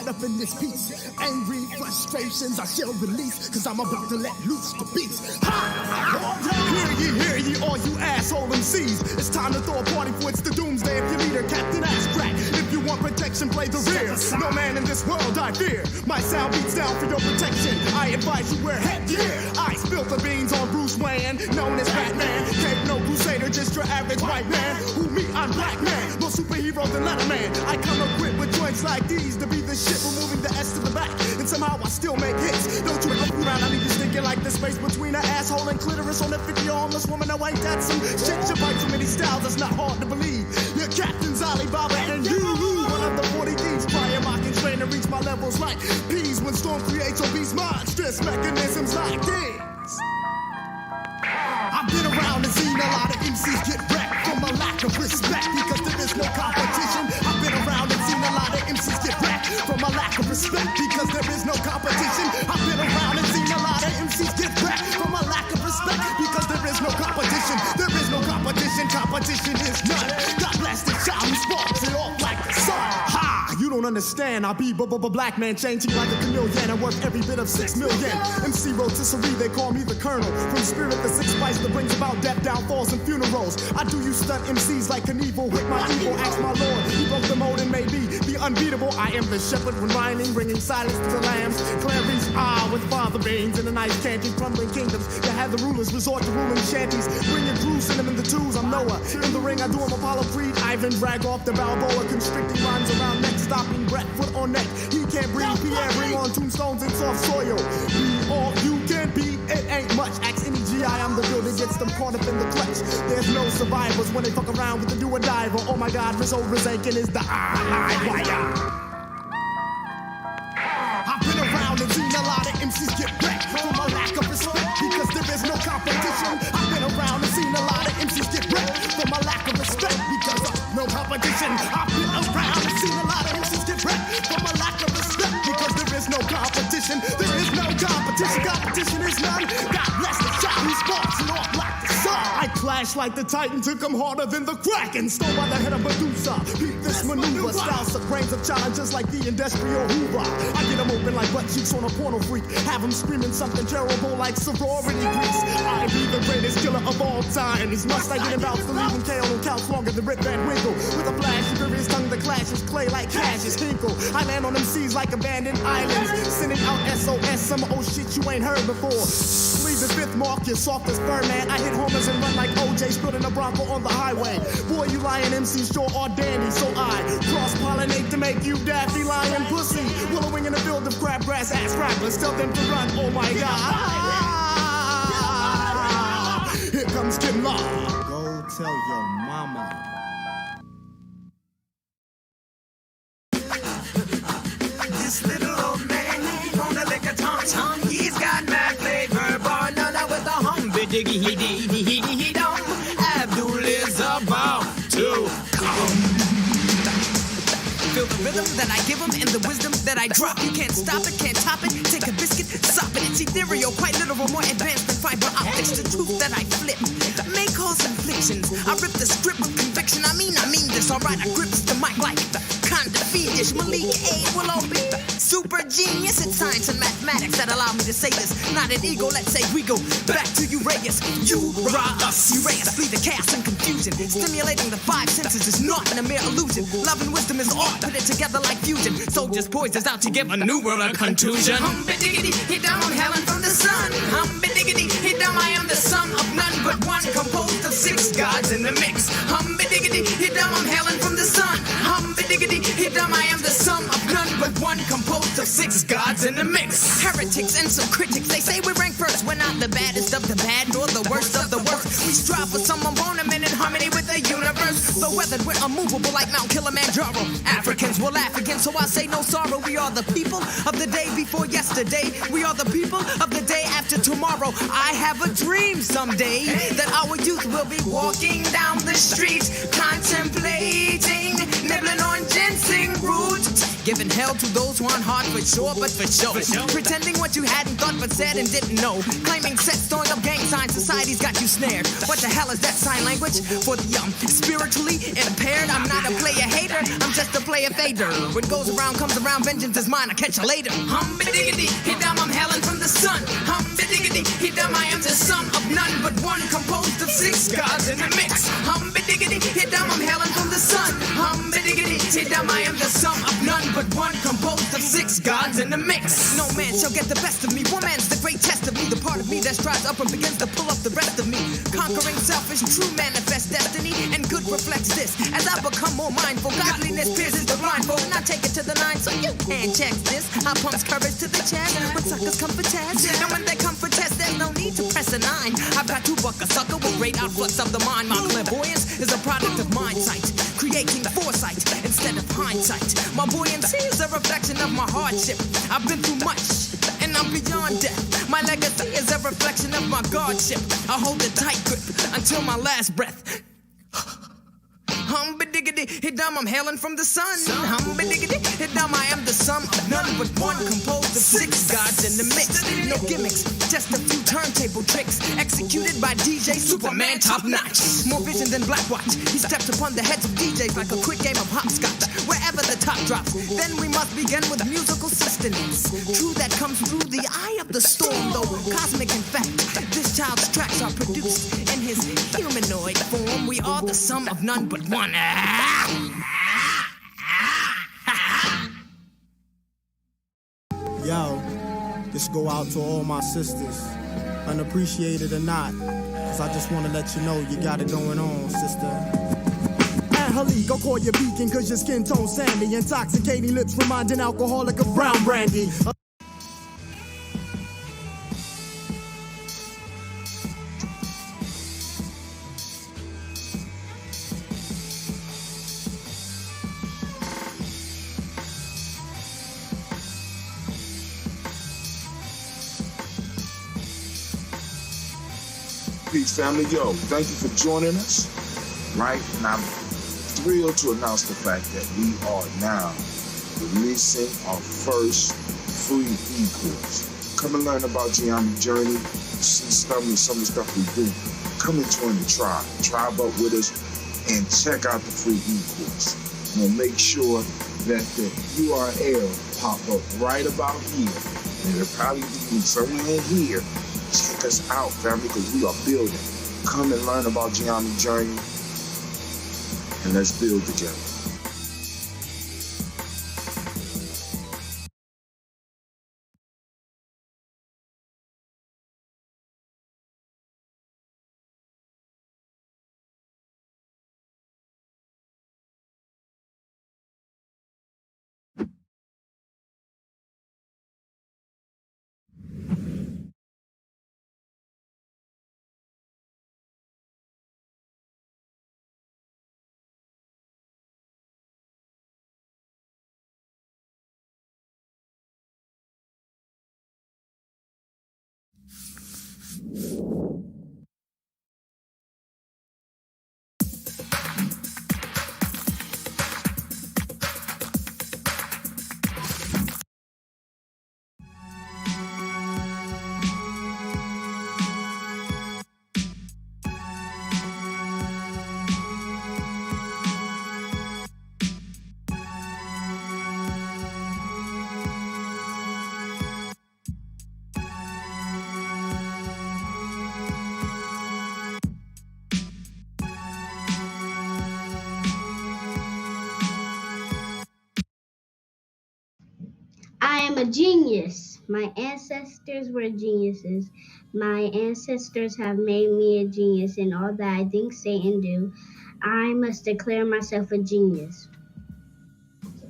caught up in this piece. Angry frustrations I shall release, cause I'm about to let loose the beast. Ha! Hear ye, all you asshole MCs. It's time to throw a party for it's the doomsday. If your leader, Captain Ass Crack. If you want protection, play the rear. No man in this world I fear. My sound beats down for your protection. I advise you wear headgear. I spilled the beans on Bruce Wayne, known as Batman. Cape no crusader, just your average white man. Who me? I'm Black Man. More superhero than Letterman. I come equipped with joints like these to be the shit, removing the S to the back. And somehow I still make hits. Don't you ever around, I leave you thinking like the space between an asshole and clitoris on a 50 homeless woman. No, ain't that some shit? You bite too many styles, it's not hard to believe. Your captain's Alibaba and you, one of the 40 thieves. Trying mocking, trying to reach my levels like peas when storm creates obese monstrous mechanisms like this. I've been around and seen a lot of MCs get wrecked from a lack of respect because there is no competition. I've been around and seen a lot of MCs get wrecked from a lack of respect because there is no competition. I've been around and seen a lot of MCs get wrecked from a lack of respect because there is no competition. There is no competition. Competition is none. God bless the child who sparks it off like the sun. Ha! You don't understand. I be black man, changing like a chameleon. I'm worth every bit of 6 million. MC rotisserie, they call me the colonel. From spirit, the six spice that brings about death, downfalls, and funerals. I do you stunt MCs like Knievel with my evil. Ask my lord, he broke the mold and may be the unbeatable. I am the shepherd when rhyming, bringing silence to the lambs. Clarice, with father veins in the nice chanting, crumbling kingdoms. That have the rulers resort to ruling shanties. Bringing Jerusalem in the twos, I'm Noah. In the ring, I do him Apollo Creed. Ivan, drag off the Balboa, constricting rhymes around neck, stopping breath, foot on neck. He can't breathe, Pierre, bring on tombstones in soft soil. Be all you can be, it ain't much. Ask any GI, I'm the builder, gets them caught up in the clutch. There's no survivors when they fuck around with the do-or-diver. Oh my God, Rizzo Rizankin is the live wire. I've been around and seen a lot of MCs get wrecked from a lack of respect because there is no competition. I've been around and seen a lot of MCs get wrecked from a lack of respect because of no competition. I've been around and seen a lot of MCs get wrecked from a lack of respect because there is no competition. There is no competition. Competition is none. God bless the child who sparks it off like the sun. I clash like the Titan, took him harder than the Kraken. Stole by the head of Medusa. Beat this maneuver. Styles of brains of challenges like the industrial Hoover. I get them open like butt cheeks on a porno freak. Have them screaming something terrible like sorority grease. I be the greatest killer of all time. These must I get about to leave him KO on couch longer than Rip Van Winkle. With a flash of furious tongue that clashes clay like Cassius Hinkle. I land on them seas like abandoned islands. Sending out SOS, some old shit you ain't heard before. Leave the fifth mark, you're soft as fur, man. I hit homers and run like OJ, spilling a Bronco on the highway. Boy, you lying MCs sure are dandy, so I cross-pollinate to make you daffy lying pussy. Willowing in a field of crabgrass ass rappers. Tell them to run, oh my God. Here comes Kim Law. Go tell your mama. This little old man wanna lick a tom-tom. He's got mad flavor, banana with a hum-be-diggy-he-dee-he-dee-he-dum. Abdul is about to come. Feel the rhythm that I give him and the wisdom that I drop. You can't stop it, can't top it. Take a biscuit, sop it. It's ethereal, quite literal, more advanced than fiber optics. The truth that I flip may cause inflictions. I rip the script with conviction. I mean this. Alright, I grips the mic like the kind of fiendish. Malik A will all be the super genius. It's science and mathematics that allow me to say this. Not an ego, let's say we go back to Uraeus. You rob us, Uraeus, flee the chaos and confusion. Stimulating the five senses is not a mere illusion. Love and wisdom is art, put it together like fusion. Soldiers poised us out to give a new world a contusion. Hum-be-diggity, hit down Helen from the sun. Hum-be-diggity, hit down I am the son of none but one, composed of 6 gods in the mix. Hum-be-diggity, hit down I'm Helen from the sun. Hum-be-diggity, hit down I am the son of none but one, composed of 6 gods in the mix. Heretics and some critics, they say we rank first. We're not the baddest of the bad, nor the worst of the worst. We strive for some embodiment in harmony with the universe. Though weathered, we're unmovable like Mount Kilimanjaro. Africans will laugh again, so I say no sorrow. We are the people of the day before yesterday. We are the people of the day after tomorrow. I have a dream someday that our youth will be walking down the street, contemplating, nibbling on ginseng root. Giving hell to those who aren't hard for sure, but for sure. Pretending what you hadn't thought but said and didn't know. Claiming sets, throwing up gang signs, society's got you snared. What the hell is that sign language? For the spiritually impaired, I'm not a player hater, I'm just a player fader. What goes around comes around, vengeance is mine, I'll catch you later. Hum-ba-diggity, hit down, I'm hailing from the sun. Hum-ba-diggity, hit down, I am the sum of none but one, composed of 6 gods in a mix. Hum-ba-diggity, hit down, I'm hailing from the sun. Hum-ba-diggity, hit down, I am the sum of none but one, composed of 6 gods in a mix. No man shall get the best of me, one man's the great test of me, the part of me that strives up and begins to pull up the rest of me. Conquering selfish, true manifest destiny, and good reflects this. As I become more mindful, godliness pierces the blindfold, and I take it to the 9 so you can check this. I pumps courage to the chest when suckers come for test, and when they come for test, there's no need to press a 9. I've got to buck a sucker with great outflux of the mind. My clairvoyance is a product of mind sight, creating foresight instead of hindsight. My buoyancy is a reflection of my hardship. I've been through much, and I'm beyond death. My legacy is a reflection of my godship. I hold a tight grip until my last breath. Hum-ba-diggity, hit down, I'm hailing from the sun. Hum-ba-diggity, hit down, I am the sum of none but one, composed of 6 gods in the mix. No gimmicks, just a few turntable tricks, executed by DJ Superman top notch. More vision than Blackwatch, he steps upon the heads of DJs like a quick game of hopscotch. Wherever the top drops, then we must begin with musical sustenance. True, that comes through the eye of the storm, though cosmic in fact. This child's tracks are produced in his humanoid form. We are the sum of none but one. Yo, this go out to all my sisters, unappreciated or not, cause I just wanna let you know you got it going on, sister. League, I'll call you beacon cause your skin tone sandy, intoxicating lips reminding alcoholic of brown brandy. Peace, family. Yo, thank you for joining us. Right? And I'm thrilled to announce the fact that we are now releasing our first free e-course. Come and learn about Gye-Nyame journey, see some of the stuff we do. Come and join the tribe. Tribe up with us and check out the free e-course. We'll make sure that the URL pop up right about here. And it'll probably be somewhere in here. Check us out, family, because we are building. Come and learn about Gye-Nyame journey, and let's build together. I am a genius. My ancestors were geniuses. My ancestors have made me a genius in all that I think, say, and do. I must declare myself a genius.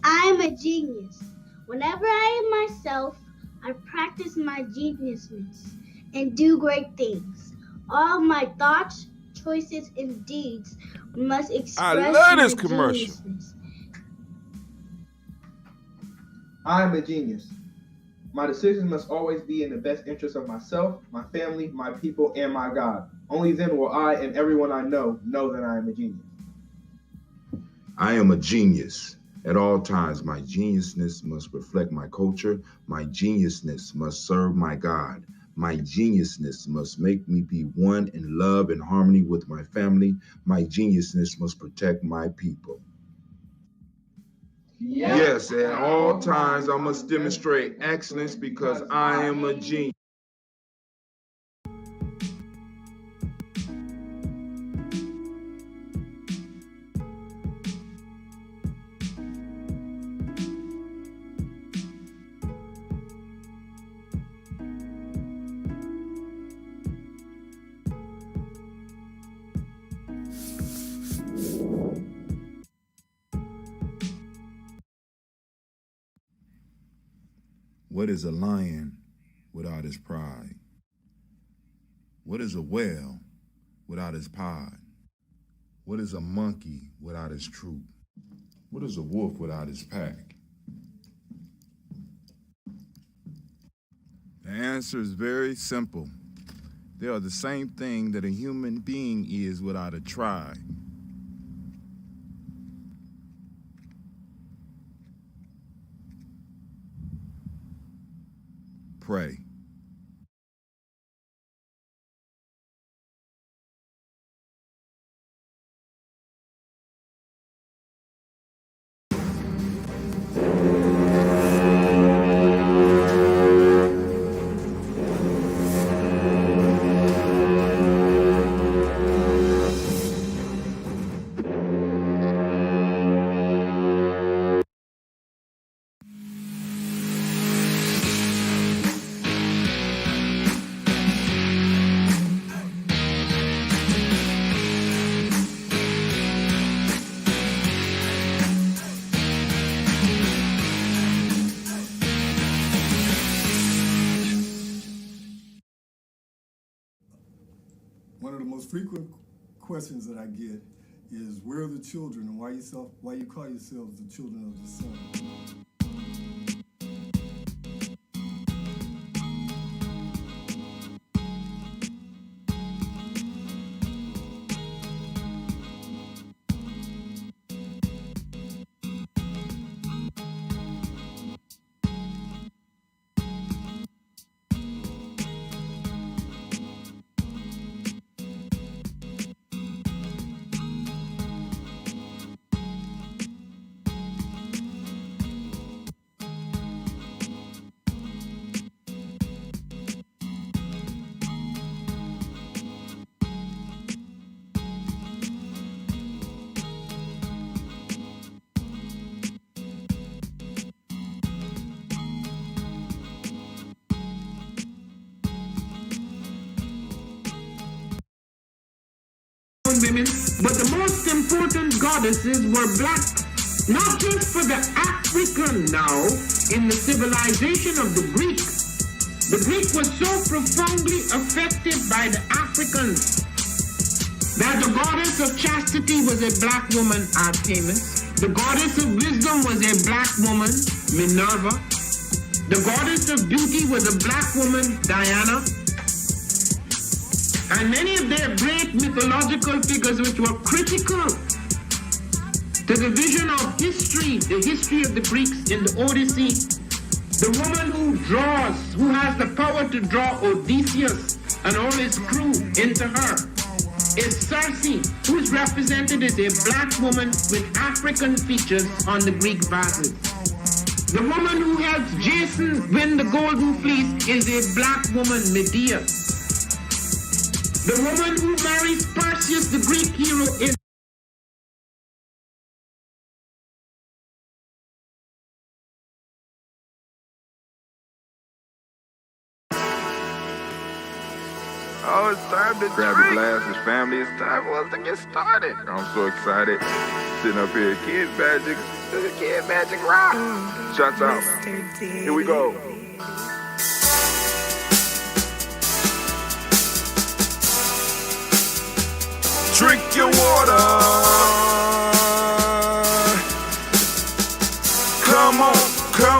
I am a genius. Whenever I am myself, I practice my geniusness and do great things. All my thoughts, choices, and deeds must express I love this my commercial. geniusness. I am a genius. My decisions must always be in the best interest of myself, my family, my people, and my God. Only then will I and everyone I know that I am a genius. I am a genius, At all times, my geniusness must reflect my culture. My geniusness must serve my God. My geniusness must make me be one in love and harmony with my family. My geniusness must protect my people. Yes, at all times I must demonstrate excellence because I am a genius. What is a lion without his pride? What is a whale without his pod? What is a monkey without his troop? What is a wolf without his pack? The answer is very simple. They are the same thing that a human being is without a tribe. Pray. One of the most frequent questions that I get is, where are the children, and why you call yourselves the children of the sun? Women, but the most important goddesses were black, not just for the African now in the civilization of the Greek. The Greek was so profoundly affected by the Africans that the goddess of chastity was a black woman, Artemis. The goddess of wisdom was a black woman, Minerva. The goddess of beauty was a black woman, Diana. And many of their great mythological figures which were critical to the vision of history, the history of the Greeks in the Odyssey, the woman who has the power to draw Odysseus and all his crew into her, is Circe, who is represented as a black woman with African features on the Greek vases. The woman who helps Jason win the Golden Fleece is a black woman, Medea. The woman who marries Perseus, the Greek hero, is Oh, it's time to grab your glasses, family. It's time for us to get started. I'm so excited. Sitting up here, Kid Magic Rock. Shots out. Here we go. Drink your water. Come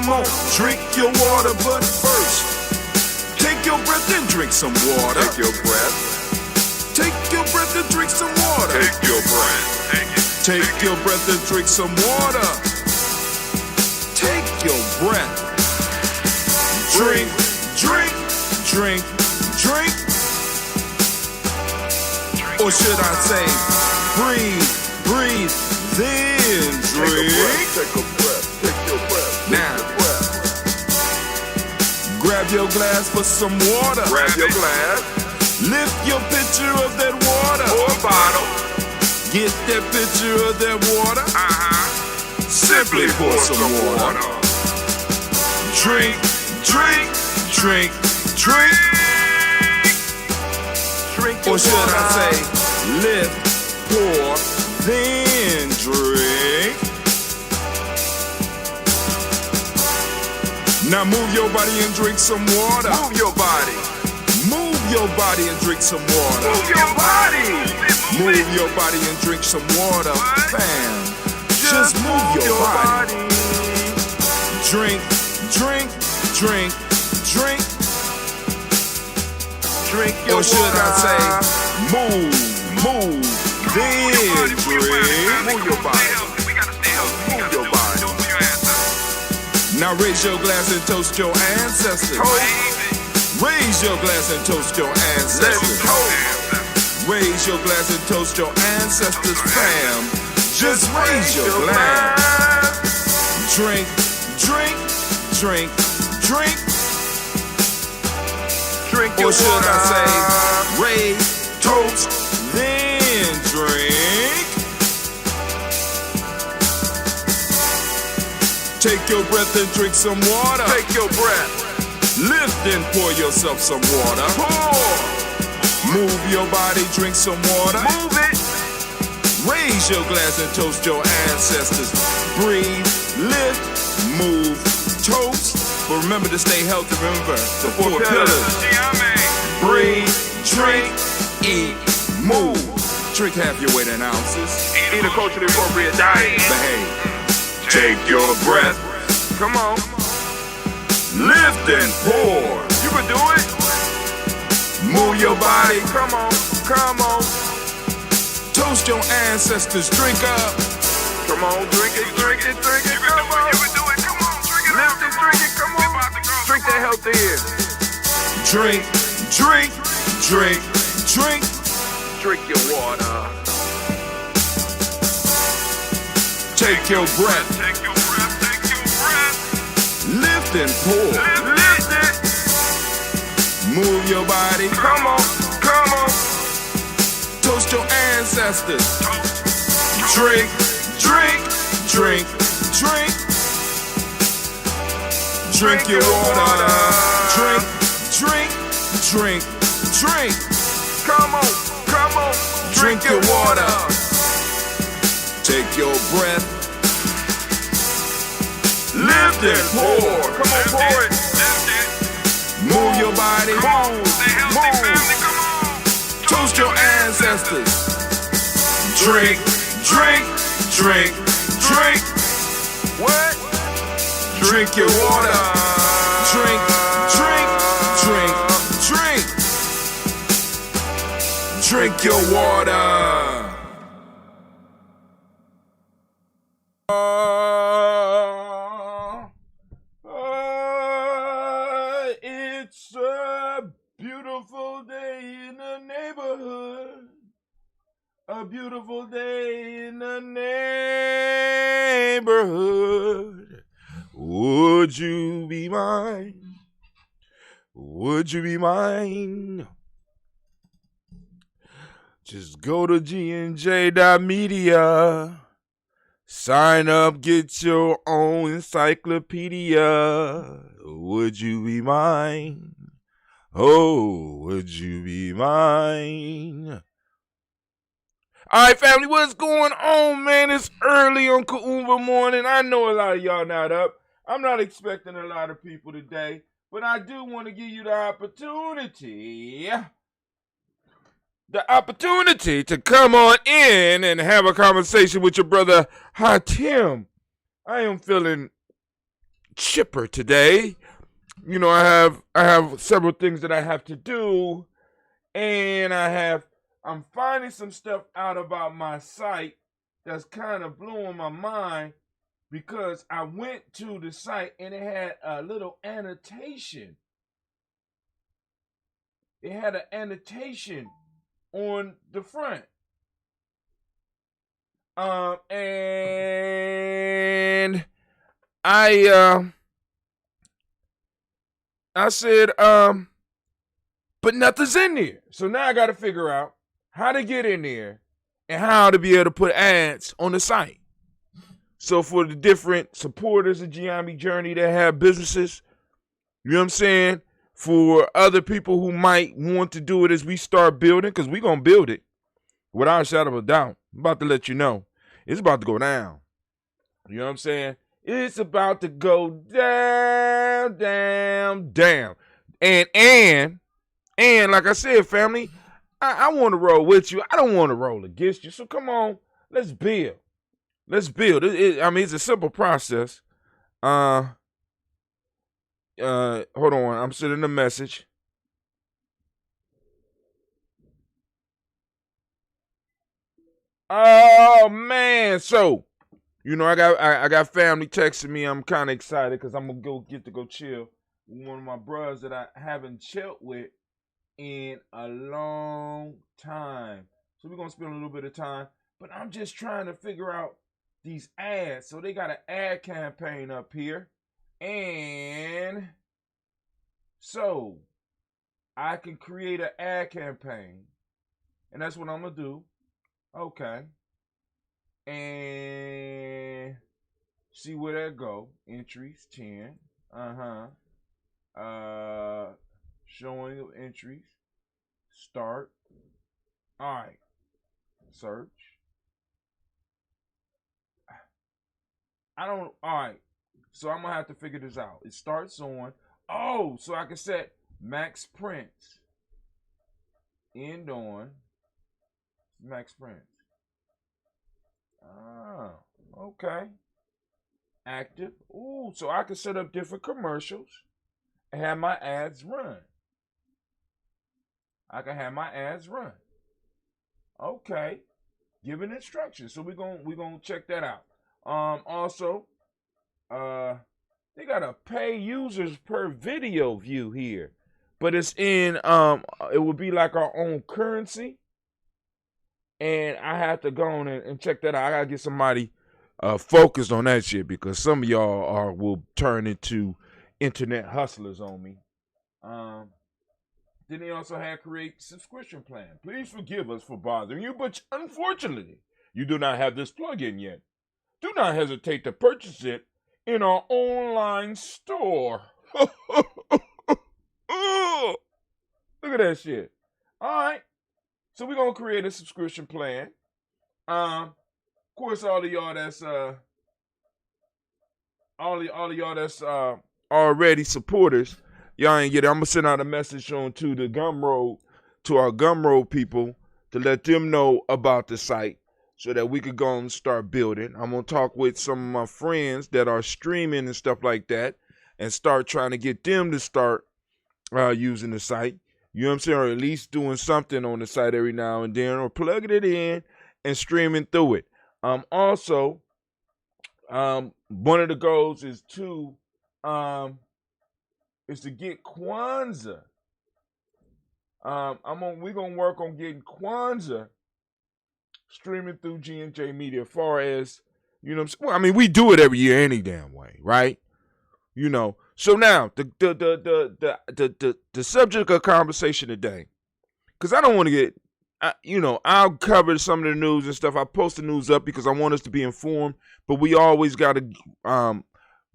on, drink your water, but first, take your breath and drink some water. Take your breath. Take your breath and drink some water. Take your breath. Take your breath and drink some water. breath. Drink, drink, drink, drink. Or should I say, breathe, breathe, then drink. Take a breath, take your breath. Now, grab your glass for some water. Grab your glass. Lift your pitcher of that water. Or bottle. Get that pitcher of that water. Simply pour some water. Drink, drink, drink, drink. Or should I say, lift, pour, then drink. Now move your body and drink some water. Move your body. Move your body and drink some water. Move your body. Move your body and drink some water. Fam, just move your body. Drink, drink, drink, drink. Drink your or should water. I say, move, move, then drink. Move your body. Move your body. Now raise your glass and toast your ancestors. Raise your glass and toast your ancestors. Raise your glass and toast your ancestors, fam. Just raise your glass. Drink, drink, drink, drink. Drink your or should water. I say, raise, toast, then drink. Take your breath and drink some water. Take your breath. Lift and pour yourself some water. Pour. Move your body, drink some water. Move it. Raise your glass and toast your ancestors. Breathe, lift, move, toast. But remember to stay healthy. Remember the four pillars. Breathe, drink, eat, move. Drink half your weight in ounces. Eat a culturally appropriate diet. Behave. Take your breath. Come on. Lift and pour. You can do it. Move your body. Come on. Come on. Toast your ancestors. Drink up. Come on. Drink it. Drink it. Drink it. Come on. You can do it. Come on. Drink it. Lift it. Drink it. Come on. Drink that healthy air. Drink, drink, drink, drink. Drink your water. Take your breath. Take your breath. Take your breath. Lift and pour. Lift it. Move your body. Come on. Come on. Toast your ancestors. Drink, drink, drink, drink. Drink your water. Drink, drink, drink, drink. Come on. Come on. Drink your water. Take your breath. Lift and pour. Come on, pour it. Move your body. Move. Move. Come on. Toast your ancestors. Drink, drink, drink, drink. What? Drink your water. Drink, drink, drink, drink. Drink your water. It's a beautiful day in the neighborhood. A beautiful day in the neighborhood. Would you be mine? Would you be mine? Just go to GNJ.media. Sign up, get your own encyclopedia. Would you be mine? Oh, would you be mine? All right, family, what's going on, man? It's early on Kuumba morning. I know a lot of y'all not up. I'm not expecting a lot of people today, but I do want to give you the opportunity to come on in and have a conversation with your brother, Tim. I am feeling chipper today. You know, I have several things that I have to do, and I'm finding some stuff out about my site that's kind of blowing my mind because I went to the site and it had a little annotation. It had an annotation on the front. And I said, but nothing's in there. So now I got to figure out how to get in there and how to be able to put ads on the site. So for the different supporters of Gye-Nyame Journey that have businesses, you know what I'm saying? For other people who might want to do it as we start building, because we're going to build it without a shadow of a doubt. I'm about to let you know. It's about to go down. You know what I'm saying? It's about to go down, down, down. And like I said, family, I want to roll with you. I don't want to roll against you. So come on, let's build. Let's build. It's a simple process. Hold on. I'm sending a message. Oh man, so I got family texting me. I'm kind of excited because I'm gonna get to go chill with one of my brothers that I haven't chilled with in a long time. So we're gonna spend a little bit of time, but I'm just trying to figure out these ads. So they got an ad campaign up here, and so I can create an ad campaign, and that's what I'm gonna do. Okay. And see where that go. Entries 10. Showing of entries. Start. Alright. Search. Alright. So I'm gonna have to figure this out. It starts on. Oh, so I can set max prints. End on max print. Oh, okay. Active. Ooh, so I can set up different commercials and have my ads run. I can have my ads run. Okay. Giving instructions. So we're gonna check that out. Also, they got a pay users per video view here. But it's in it would be like our own currency. And I have to go on and check that out. I gotta get somebody focused on that shit because some of y'all will turn into internet hustlers on me. Then they also had create subscription plan. Please forgive us for bothering you, but unfortunately, you do not have this plugin yet. Do not hesitate to purchase it in our online store. Look at that shit. All right. So we're gonna create a subscription plan. Of course, all of y'all that's already supporters, y'all ain't get it. I'm gonna send out a message on to our Gumroad people to let them know about the site so that we could go and start building. I'm gonna talk with some of my friends that are streaming and stuff like that and start trying to get them to start using the site. You know what I'm saying? Or at least doing something on the site every now and then, or plugging it in and streaming through it. Also, one of the goals is to get Kwanzaa. We're gonna work on getting Kwanzaa streaming through G&J Media. As far as we do it every year any damn way, right? So now the subject of conversation today, because I don't want to get, I'll cover some of the news and stuff. I post the news up because I want us to be informed, but we always got to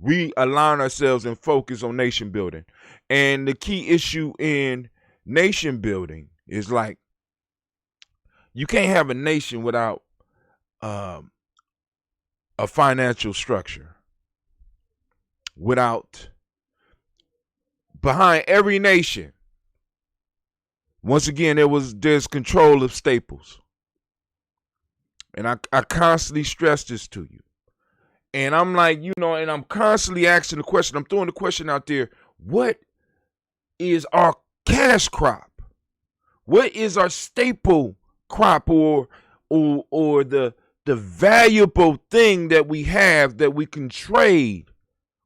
realign ourselves and focus on nation building. And the key issue in nation building is like, you can't have a nation without a financial structure. Behind every nation, once again, there's control of staples. And I constantly stress this to you. And I'm like, and I'm constantly asking the question. I'm throwing the question out there. What is our cash crop? What is our staple crop or the the valuable thing that we have that we can trade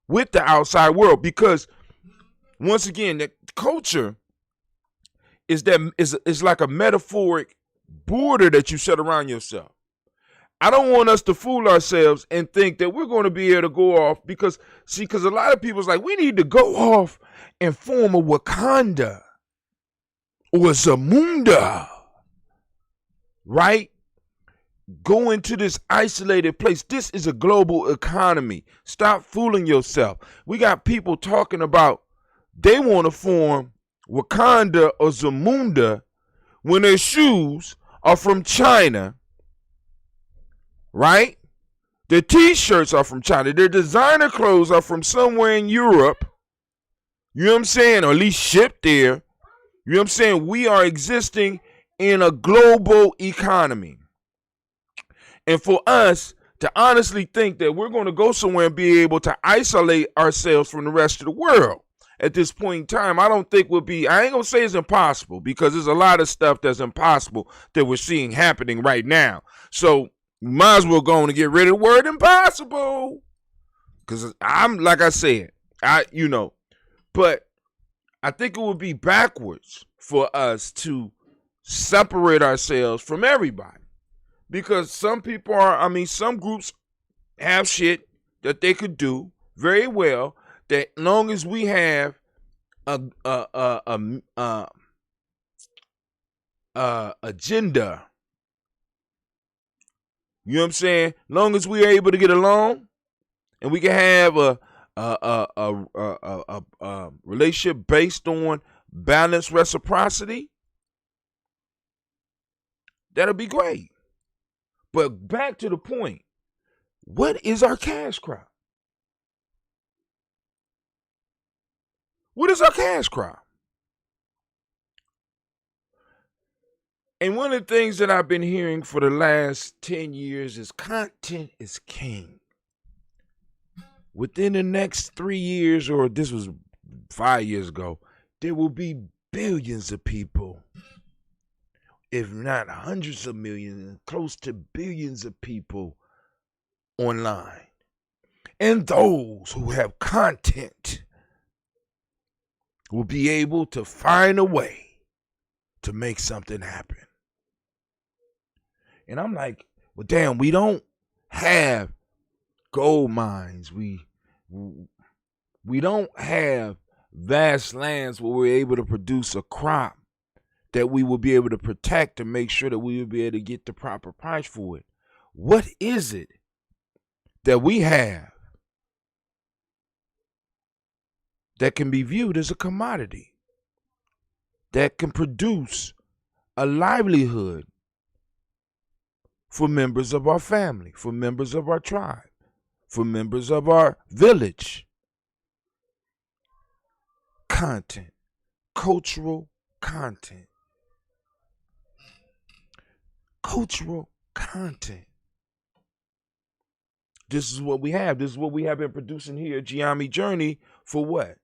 with the outside world. Because once again, the culture is like a metaphoric border that you set around yourself. I don't want us to fool ourselves and think that we're going to be able to go off because a lot of people's like, we need to go off and form a Wakanda or a Zamunda, right? Go into this isolated place. This is a global economy. Stop fooling yourself. We got people talking about they want to form Wakanda or Zamunda when their shoes are from China, right? Their t-shirts are from China. Their designer clothes are from somewhere in Europe. You know what I'm saying? Or at least shipped there. You know what I'm saying? We are existing in a global economy. And for us to honestly think that we're going to go somewhere and be able to isolate ourselves from the rest of the world at this point in time, I don't think I ain't going to say it's impossible, because there's a lot of stuff that's impossible that we're seeing happening right now. So you might as well go on and get rid of the word impossible. Because I'm, like I said, but I think it would be backwards for us to separate ourselves from everybody. Because some groups have shit that they could do very well, that long as we have agenda, you know what I'm saying? Long as we are able to get along and we can have a relationship based on balanced reciprocity, that'll be great. But back to the point, what is our cash crop? What is our cash crop? And one of the things that I've been hearing for the last 10 years is content is king. Within the next 3 years, or this was 5 years ago, there will be billions of people, if not hundreds of millions, close to billions of people online. And those who have content will be able to find a way to make something happen. And I'm like, well, damn, we don't have gold mines. We don't have vast lands where we're able to produce a crop that we will be able to protect and make sure that we will be able to get the proper price for it. What is it that we have that can be viewed as a commodity, that can produce a livelihood for members of our family, for members of our tribe, for members of our village? Content, cultural content. Cultural content. This is what we have. This is what we have been producing here at Gye-Nyame Journey for what?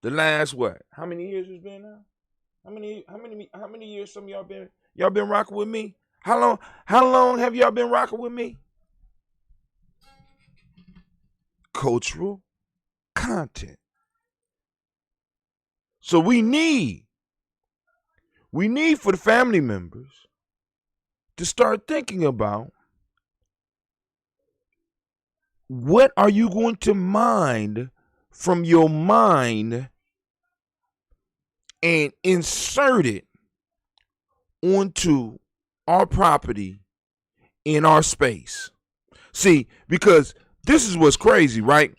The last what? How many years it's been now? How many years some of y'all been rocking with me? How long have y'all been rocking with me? Cultural content. So we need for the family members to start thinking about, what are you going to mine from your mind and insert it onto our property in our space? See, because this is what's crazy, right?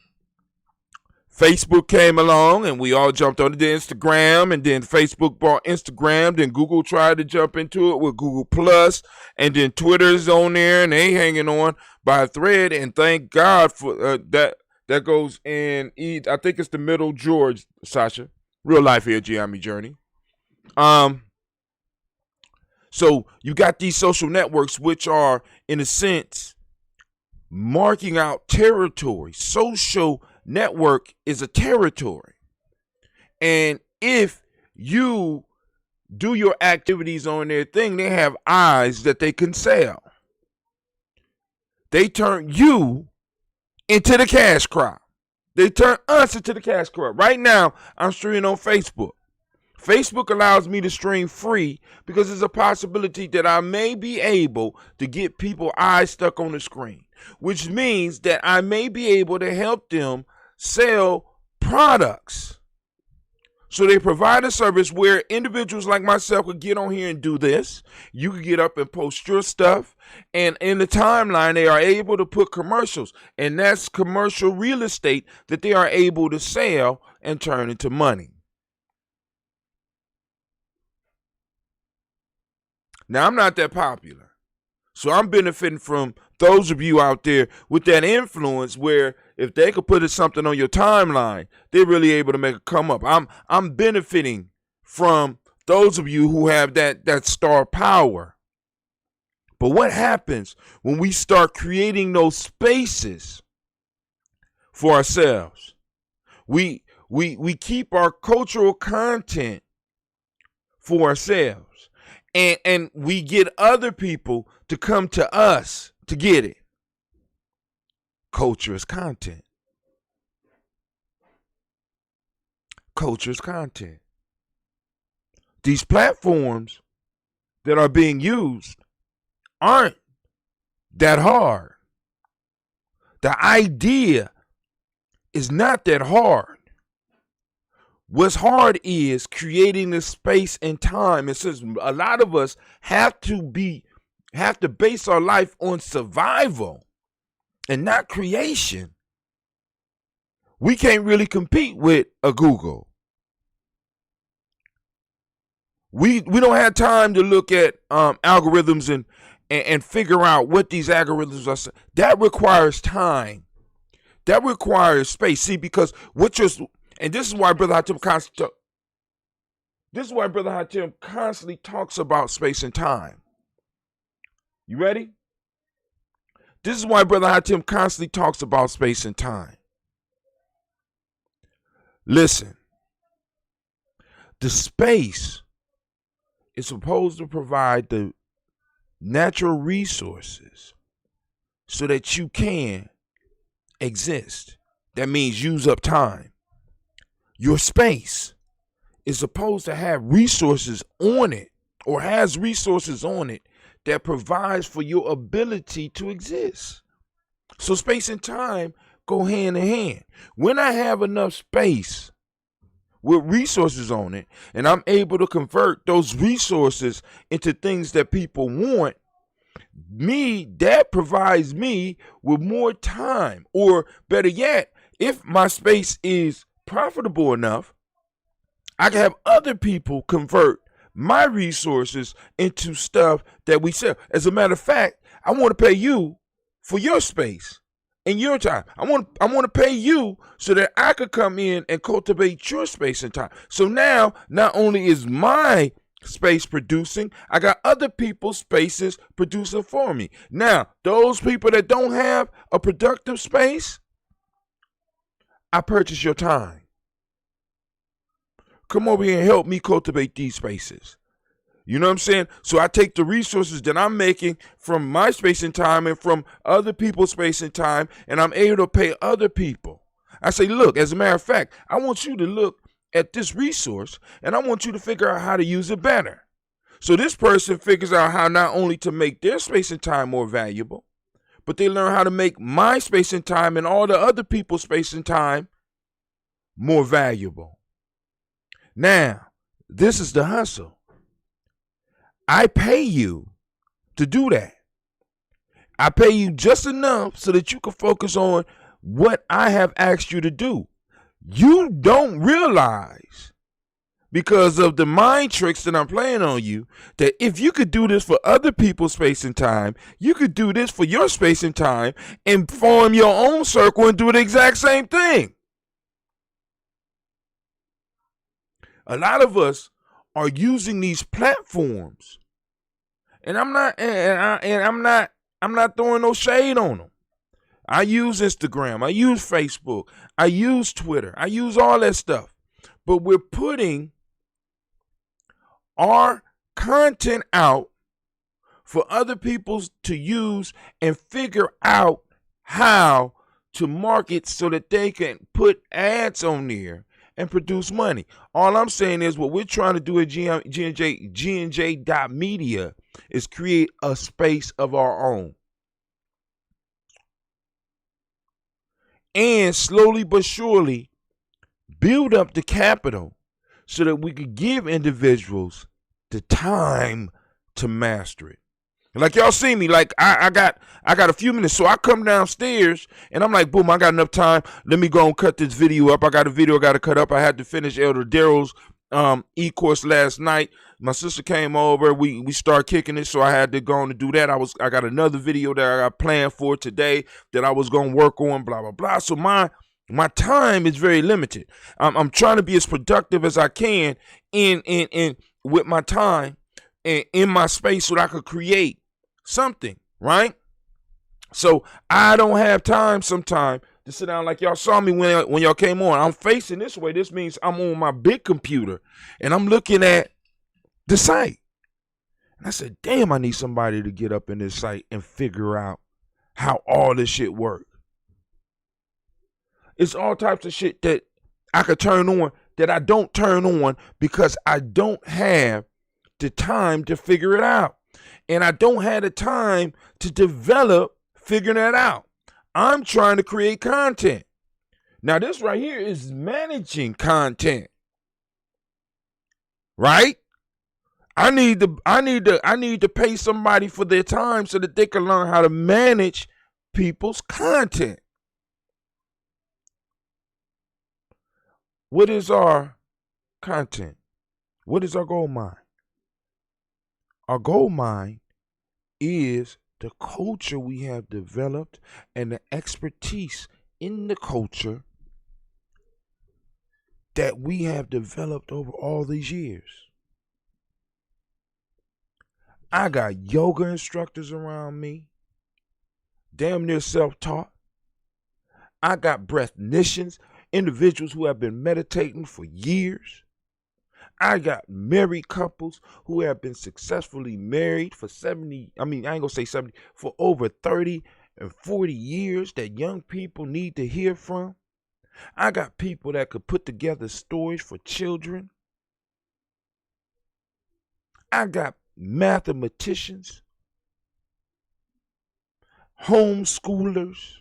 Facebook came along and we all jumped on the Instagram, and then Facebook bought Instagram, then Google tried to jump into it with Google Plus, and then Twitter's on there and they hanging on by a thread, and thank God for that goes in, I think it's the middle George, Sasha. Real life here, Gye-Nyame Journey. So you got these social networks which are, in a sense, marking out territory. Social network is a territory. And if you do your activities on their thing, they have eyes that they can sell. They turn you into the cash crop. They turn us into the cash crop. Right now, I'm streaming on Facebook. Facebook allows me to stream free because there's a possibility that I may be able to get people eyes stuck on the screen, which means that I may be able to help them sell products. So they provide a service where individuals like myself could get on here and do this. You could get up and post your stuff. And in the timeline, they are able to put commercials. And that's commercial real estate that they are able to sell and turn into money. Now, I'm not that popular. So I'm benefiting from those of you out there with that influence where if they could put something on your timeline, they're really able to make a come up. I'm benefiting from those of you who have that star power. But what happens when we start creating those spaces for ourselves? We keep our cultural content for ourselves. And we get other people to come to us to get it. Culture is content. Culture is content. These platforms that are being used aren't that hard. The idea is not that hard. What's hard is creating the space and time. It says a lot of us have to base our life on survival and not creation. We can't really compete with a Google. We don't have time to look at algorithms and figure out what these algorithms are. That requires time. That requires space. See, because and this is why Brother Hatim constantly talks about space and time. You ready? This is why Brother Hatim constantly talks about space and time. Listen, the space is supposed to provide the natural resources so that you can exist. That means use up time. Your space is supposed to have resources on it or has resources on it that provides for your ability to exist. So space and time go hand in hand. When I have enough space with resources on it and I'm able to convert those resources into things that people want, that provides me with more time. Or better yet, if my space is profitable enough, I can have other people convert my resources into stuff that we sell. As a matter of fact, I want to pay you for your space and your time. I want to pay you so that I could come in and cultivate your space and time. So now, not only is my space producing, I got other people's spaces producing for me. Now, those people that don't have a productive space, I purchase your time. Come over here and help me cultivate these spaces. You know what I'm saying? So I take the resources that I'm making from my space and time and from other people's space and time, and I'm able to pay other people. I say, look, as a matter of fact, I want you to look at this resource, and I want you to figure out how to use it better. So this person figures out how not only to make their space and time more valuable, but they learn how to make my space and time and all the other people's space and time more valuable. Now, this is the hustle. I pay you to do that. I pay you just enough so that you can focus on what I have asked you to do. You don't realize, because of the mind tricks that I'm playing on you, that if you could do this for other people's space and time, you could do this for your space and time and form your own circle and do the exact same thing. A lot of us are using these platforms, and I'm not throwing no shade on them. I use Instagram, I use Facebook, I use Twitter, I use all that stuff. But we're putting our content out for other people to use and figure out how to market so that they can put ads on there and produce money. All I'm saying is what we're trying to do at G&J.media is create a space of our own. And slowly but surely build up the capital so that we could give individuals the time to master it. Like y'all see me, like I got a few minutes, so I come downstairs and I'm like, boom, I got enough time. Let me go and cut this video up. I got a video I got to cut up. I had to finish Elder Daryl's e-course last night. My sister came over. We started kicking it, so I had to go on and do that. I got another video that I got planned for today that I was gonna work on. Blah blah blah. So my time is very limited. I'm trying to be as productive as I can in with my time and in my space so that I could create something, right? So I don't have time sometimes to sit down like y'all saw me when y'all came on. I'm facing this way. This means I'm on my big computer and I'm looking at the site. And I said, damn, I need somebody to get up in this site and figure out how all this shit works. It's all types of shit that I could turn on that I don't turn on because I don't have the time to figure it out. And I don't have the time to develop figuring that out. I'm trying to create content. Now, this right here is managing content. Right? I need to pay somebody for their time so that they can learn how to manage people's content. What is our content? What is our gold mine? Our gold mine is the culture we have developed and the expertise in the culture that we have developed over all these years. I got yoga instructors around me, damn near self-taught. I got breathnicians, individuals who have been meditating for years. I got married couples who have been successfully married for for over 30 and 40 years that young people need to hear from. I got people that could put together stories for children. I got mathematicians, homeschoolers,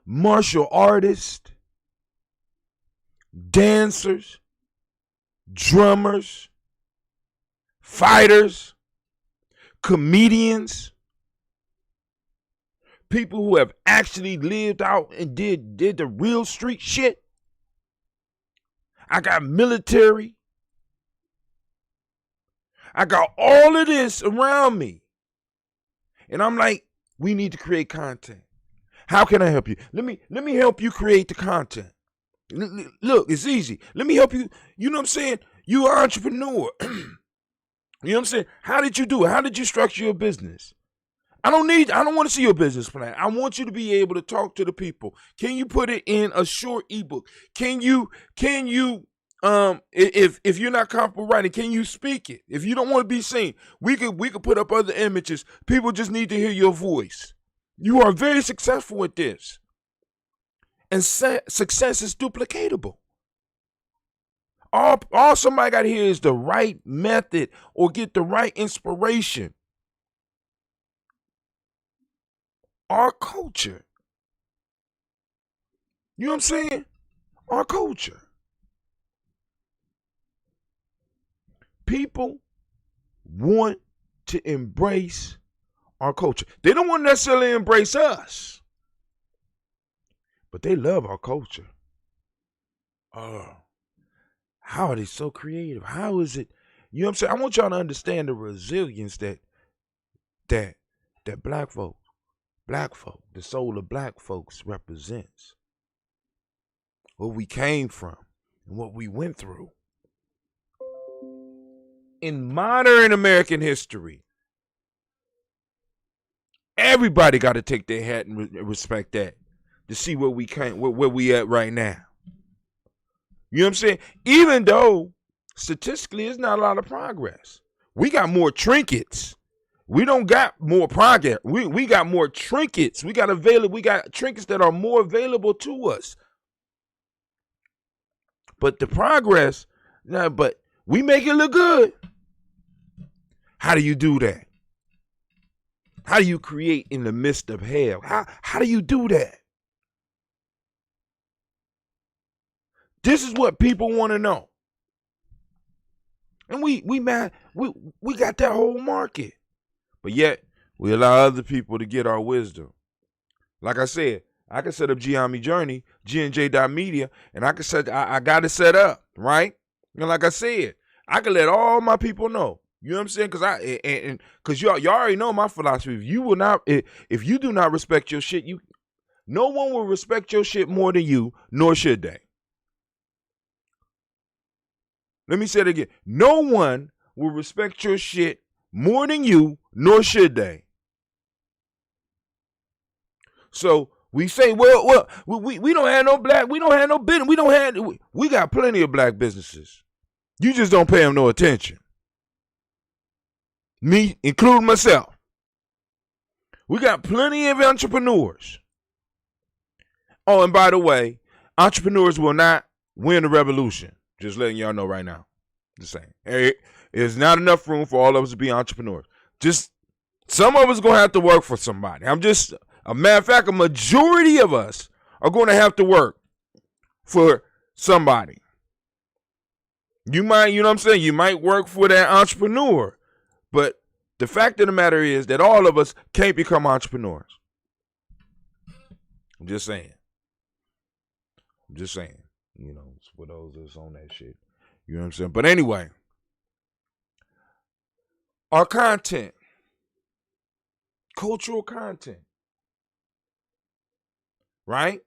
martial artists, dancers, drummers, fighters, comedians, people who have actually lived out and did the real street shit. I got military. I got all of this around me. And I'm like, we need to create content. How can I help you? Let me help you create the content. Look, it's easy. Let me help you. You know what I'm saying? You are an entrepreneur. You know what I'm saying? How did you do it? How did you structure your business? I don't want to see your business plan. I want you to be able to talk to the people. Can you put it in a short ebook? Can you if you're not comfortable writing, can you speak it? If you don't want to be seen, we could put up other images. People just need to hear your voice. You are very successful at this. And success is duplicatable. All somebody got to hear is the right method or get the right inspiration. Our culture. You know what I'm saying? Our culture. People want to embrace our culture. They don't want to necessarily embrace us. But they love our culture. Oh, how are they so creative? How is it? You know what I'm saying? I want y'all to understand the resilience that black folk, the soul of black folks represents. Where we came from and what we went through. In modern American history, everybody got to take their hat and respect that. To see where we at right now. You know what I'm saying? Even though statistically it's not a lot of progress. We got more trinkets. We don't got more progress. We got more trinkets. We got trinkets that are more available to us. But the progress, but we make it look good. How do you do that? How do you create in the midst of hell? How do you do that? This is what people want to know. And we got that whole market. But yet, we allow other people to get our wisdom. Like I said, I can set up Gye-Nyame Journey, GNJ.media, and I got it set up, right? And like I said, I can let all my people know. You know what I'm saying? Because y'all already know my philosophy. If you do not respect your shit, no one will respect your shit more than you, nor should they. Let me say it again. No one will respect your shit more than you, nor should they. So we say, well, we don't have no black, we don't have no business, we got plenty of black businesses. You just don't pay them no attention. Me, including myself. We got plenty of entrepreneurs. Oh, and by the way, entrepreneurs will not win the revolution. Just letting y'all know right now. Just saying. Hey, there's not enough room for all of us to be entrepreneurs. Just some of us going to have to work for somebody. A matter of fact, a majority of us are going to have to work for somebody. You might, you know what I'm saying? You might work for that entrepreneur. But the fact of the matter is that all of us can't become entrepreneurs. I'm just saying. You know, it's for those that's on that shit. You know what I'm saying? But anyway, our content, cultural content, right?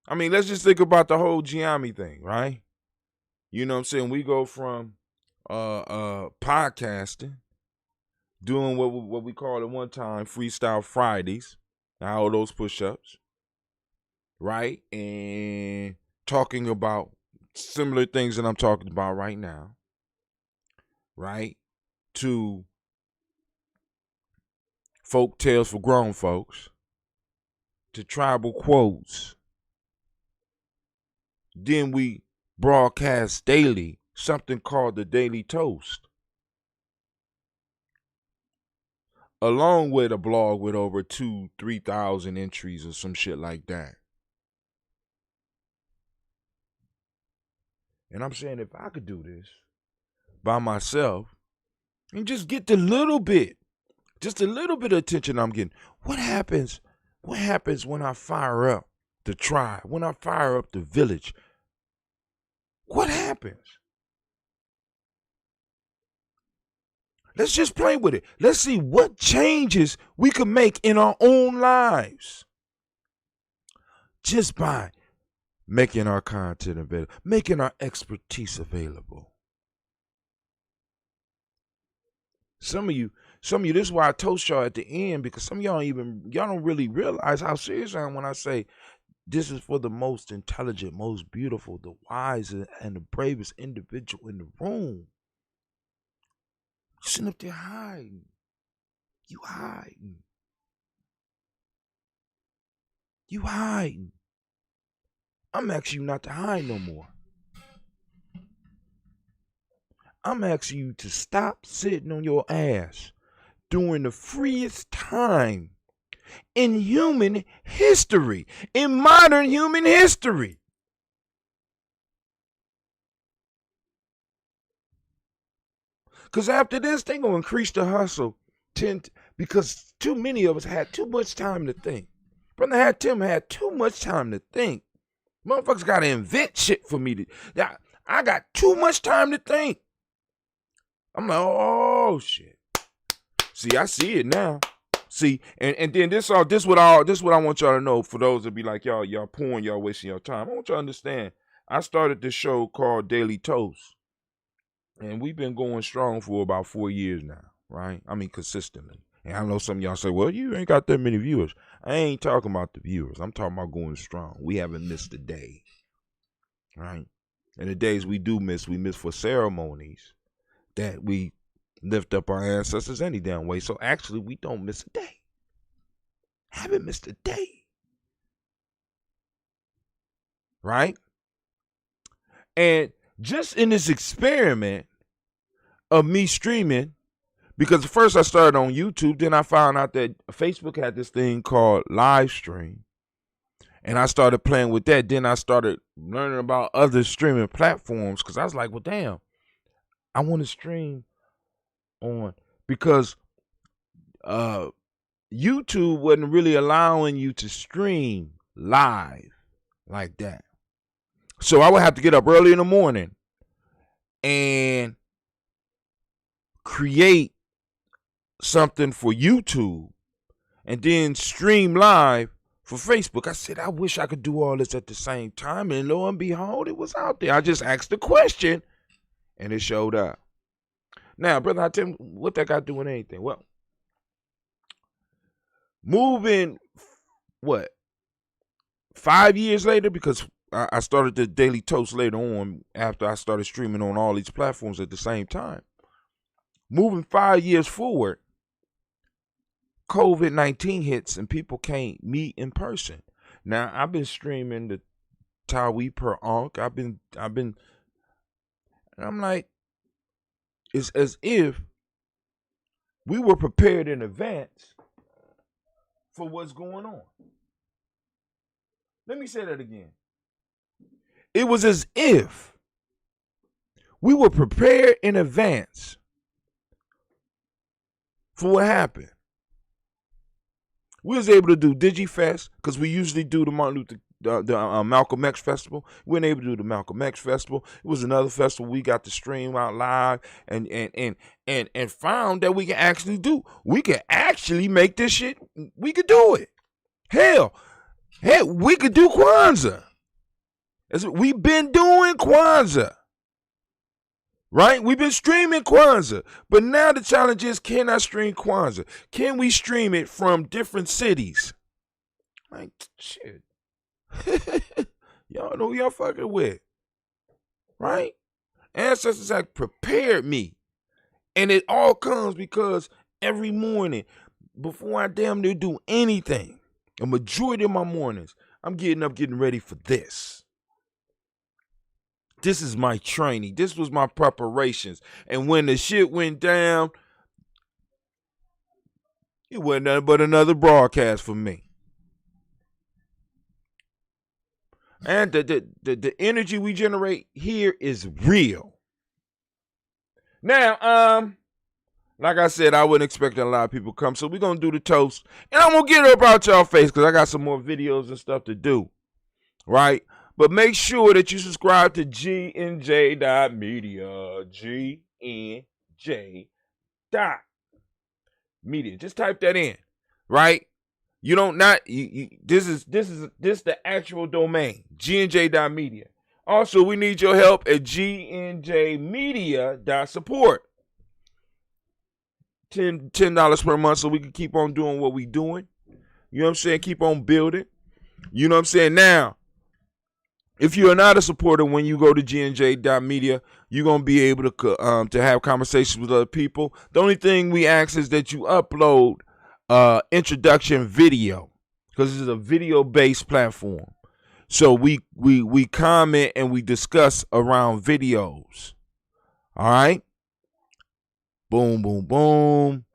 I mean, let's just think about the whole Gye-Nyame thing, right? You know what I'm saying? We go from podcasting, doing what we called at one time Freestyle Fridays, all those push-ups, right? And talking about similar things that I'm talking about right now, right? To folk tales for grown folks, to tribal quotes. Then we broadcast daily something called the Daily Toast, along with a blog with over 2,000-3,000 entries or some shit like that. And I'm saying, if I could do this by myself and just get just a little bit of attention I'm getting, what happens when I fire up the tribe, when I fire up the village? What happens? Let's just play with it. Let's see what changes we can make in our own lives just by making our content available, making our expertise available. Some of you, this is why I toast y'all at the end, because some of y'all don't really realize how serious I am when I say this is for the most intelligent, most beautiful, the wisest, and the bravest individual in the room. Sitting up there hiding. You hiding. I'm asking you not to hide no more. I'm asking you to stop sitting on your ass during the freest time in human history, in modern human history. Because after this, they're going to increase the hustle because too many of us had too much time to think. Brother Tim had too much time to think. Motherfuckers got to invent shit for me. I got too much time to think. I'm like, oh, shit. See, I see it now. See, and then this what I want y'all to know, for those that be like, y'all pouring, y'all wasting your time. I want y'all to understand, I started this show called Daily Toast. And we've been going strong for about 4 years now, right? I mean, consistently. And I know some of y'all say, well, you ain't got that many viewers. I ain't talking about the viewers. I'm talking about going strong. We haven't missed a day, right? And the days we do miss, we miss for ceremonies that we lift up our ancestors any damn way. So actually, we don't miss a day. Haven't missed a day. Right? And just in this experiment of me streaming, because first I started on YouTube, then I found out that Facebook had this thing called live stream. And I started playing with that. Then I started learning about other streaming platforms because I was like, well, damn, I want to stream on, because YouTube wasn't really allowing you to stream live like that. So I would have to get up early in the morning and create something for YouTube and then stream live for Facebook. I said, I wish I could do all this at the same time. And lo and behold, it was out there. I just asked the question and it showed up. Now, brother, I tell you what that got to do with anything. Well, moving, 5 years later, because I started the Daily Toast later on after I started streaming on all these platforms at the same time. Moving 5 years forward, COVID-19 hits and people can't meet in person. Now, I've been streaming the Tawi per Ankh. I'm like, it's as if we were prepared in advance for what's going on. Let me say that again. It was as if we were prepared in advance for what happened. We was able to do DigiFest because we usually do the Malcolm X Festival. We weren't able to do the Malcolm X Festival. It was another festival we got to stream out live and found that we can actually do. We can actually make this shit. We could do it. Hell, we could do Kwanzaa. We've been doing Kwanzaa. Right? We've been streaming Kwanzaa. But now the challenge is, can I stream Kwanzaa? Can we stream it from different cities? Like, shit. Y'all know who y'all fucking with. Right? Ancestors have prepared me. And it all comes because every morning, before I damn near do anything, a majority of my mornings, I'm getting up, getting ready for this. This is my training. This was my preparations. And when the shit went down, it wasn't nothing but another broadcast for me. And the energy we generate here is real. Now, like I said, I wasn't expecting a lot of people to come, so we're going to do the toast. And I'm going to get it up out y'all face because I got some more videos and stuff to do. Right? But make sure that you subscribe to GNJ.media. GNJ.media. Just type that in, right? You don't this is the actual domain, GNJ.media. Also, we need your help at GNJmedia.support. $10 per month so we can keep on doing what we doing. You know what I'm saying? Keep on building. You know what I'm saying? Now, if you are not a supporter, when you go to GNJ.media, you're going to be able to have conversations with other people. The only thing we ask is that you upload introduction video, because this is a video-based platform. So we comment and we discuss around videos. All right? Boom, boom, boom.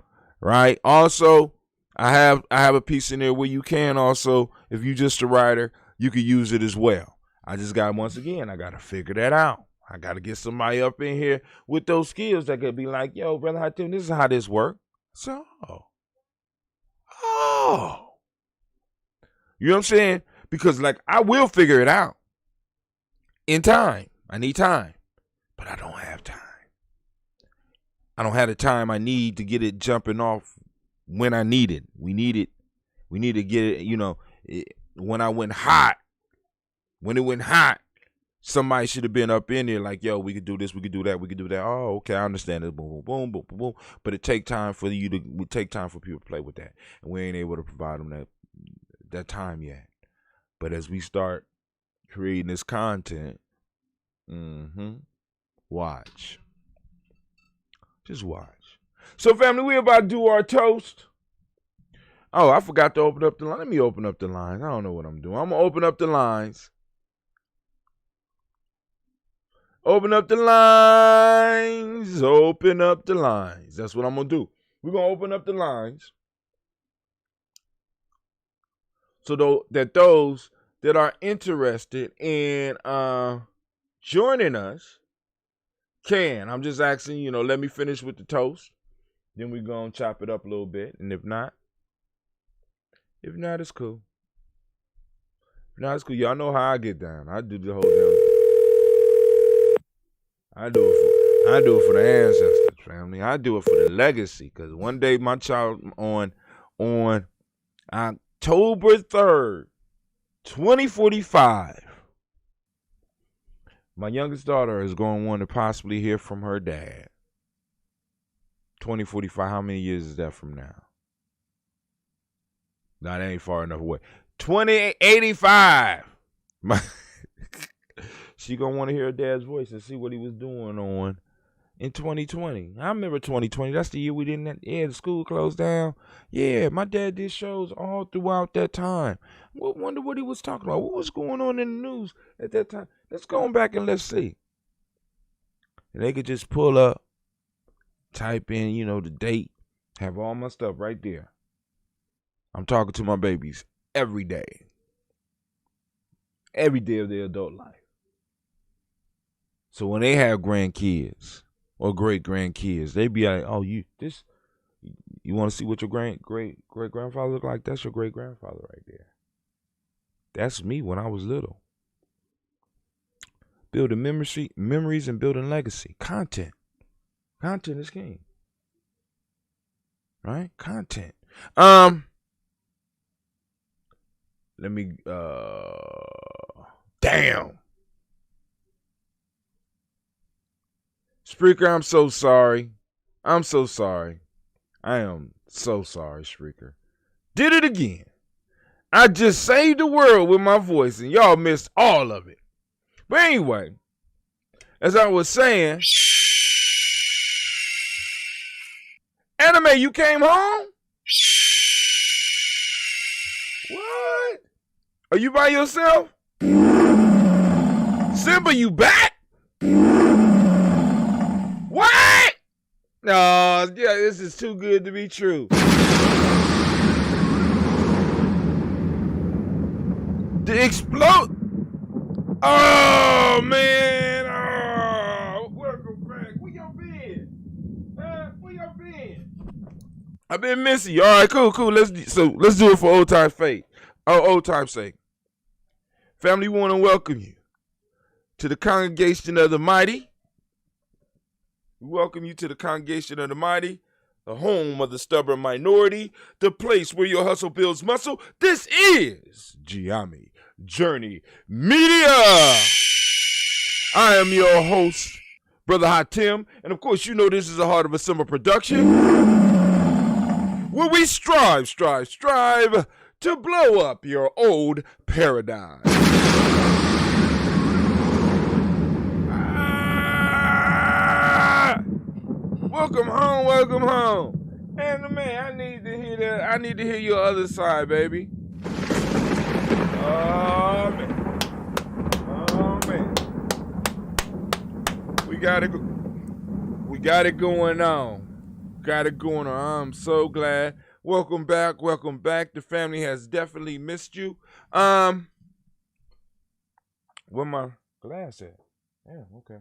Right? Also, I have a piece in there where you can also, if you're just a writer, you can use it as well. I got to figure that out. I got to get somebody up in here with those skills that could be like, yo, brother Hatim, this is how this works. So, you know what I'm saying? Because, like, I will figure it out in time. I need time, but I don't have time. I don't have the time I need to get it jumping off when I need it. We need to get it, when I went hot. When it went hot, somebody should have been up in there like, yo, we could do this, we could do that, we could do that. Oh, okay, I understand it. Boom, boom, boom, boom, boom, boom. But it take time for people to play with that. And we ain't able to provide them that time yet. But as we start creating this content, watch. Just watch. So, family, we about to do our toast. Oh, I forgot to open up the line. Let me open up the lines. I don't know what I'm doing. I'm going to open up the lines. Open up the lines. Open up the lines. That's what I'm going to do. We're going to open up the lines so that those that are interested in joining us can. I'm just asking, let me finish with the toast. Then we're going to chop it up a little bit. And if not, it's cool. If not, it's cool. Y'all know how I get down. I do the whole damn. I do it for the ancestors, family. I do it for the legacy. Because one day my child on October 3rd, 2045, my youngest daughter is going to want to possibly hear from her dad. 2045, how many years is that from now? Nah, that ain't far enough away. 2085. She gonna want to hear her dad's voice and see what he was doing in 2020. I remember 2020. That's the year we didn't. The school closed down. Yeah, my dad did shows all throughout that time. Wonder what he was talking about. What was going on in the news at that time? Let's go back and let's see. And they could just pull up, type in, the date, have all my stuff right there. I'm talking to my babies every day. Every day of their adult life. So when they have grandkids or great grandkids, they be like, "Oh, you want to see what your great grandfather look like? That's your great grandfather right there. That's me when I was little. Building memories and building legacy. Content is king, right? Content. Let me. Damn. Spreaker, I'm so sorry. I'm so sorry. I am so sorry, Spreaker. Did it again. I just saved the world with my voice, and y'all missed all of it. But anyway, as I was saying, Anime, you came home? What? Are you by yourself? Simba, you back? What? No, yeah, this is too good to be true. The explode. Oh, man. Oh, welcome back. Where y'all been? Where y'all been? I've been missing you. All right, cool. Let's do it for old time's sake. Old time's sake. Family, we want to welcome you to the congregation of the mighty. We welcome you to the congregation of the mighty, the home of the stubborn minority, the place where your hustle builds muscle. This is Gye-Nyame Journey Media. I am your host, Brother Hatim, and of course, this is a Heart of a Simba production, where we strive to blow up your old paradigm. Welcome home. And man, I need to hear that. I need to hear your other side, baby. Oh man. We got it going on. I'm so glad. Welcome back. The family has definitely missed you. Where my glass at? Yeah, okay.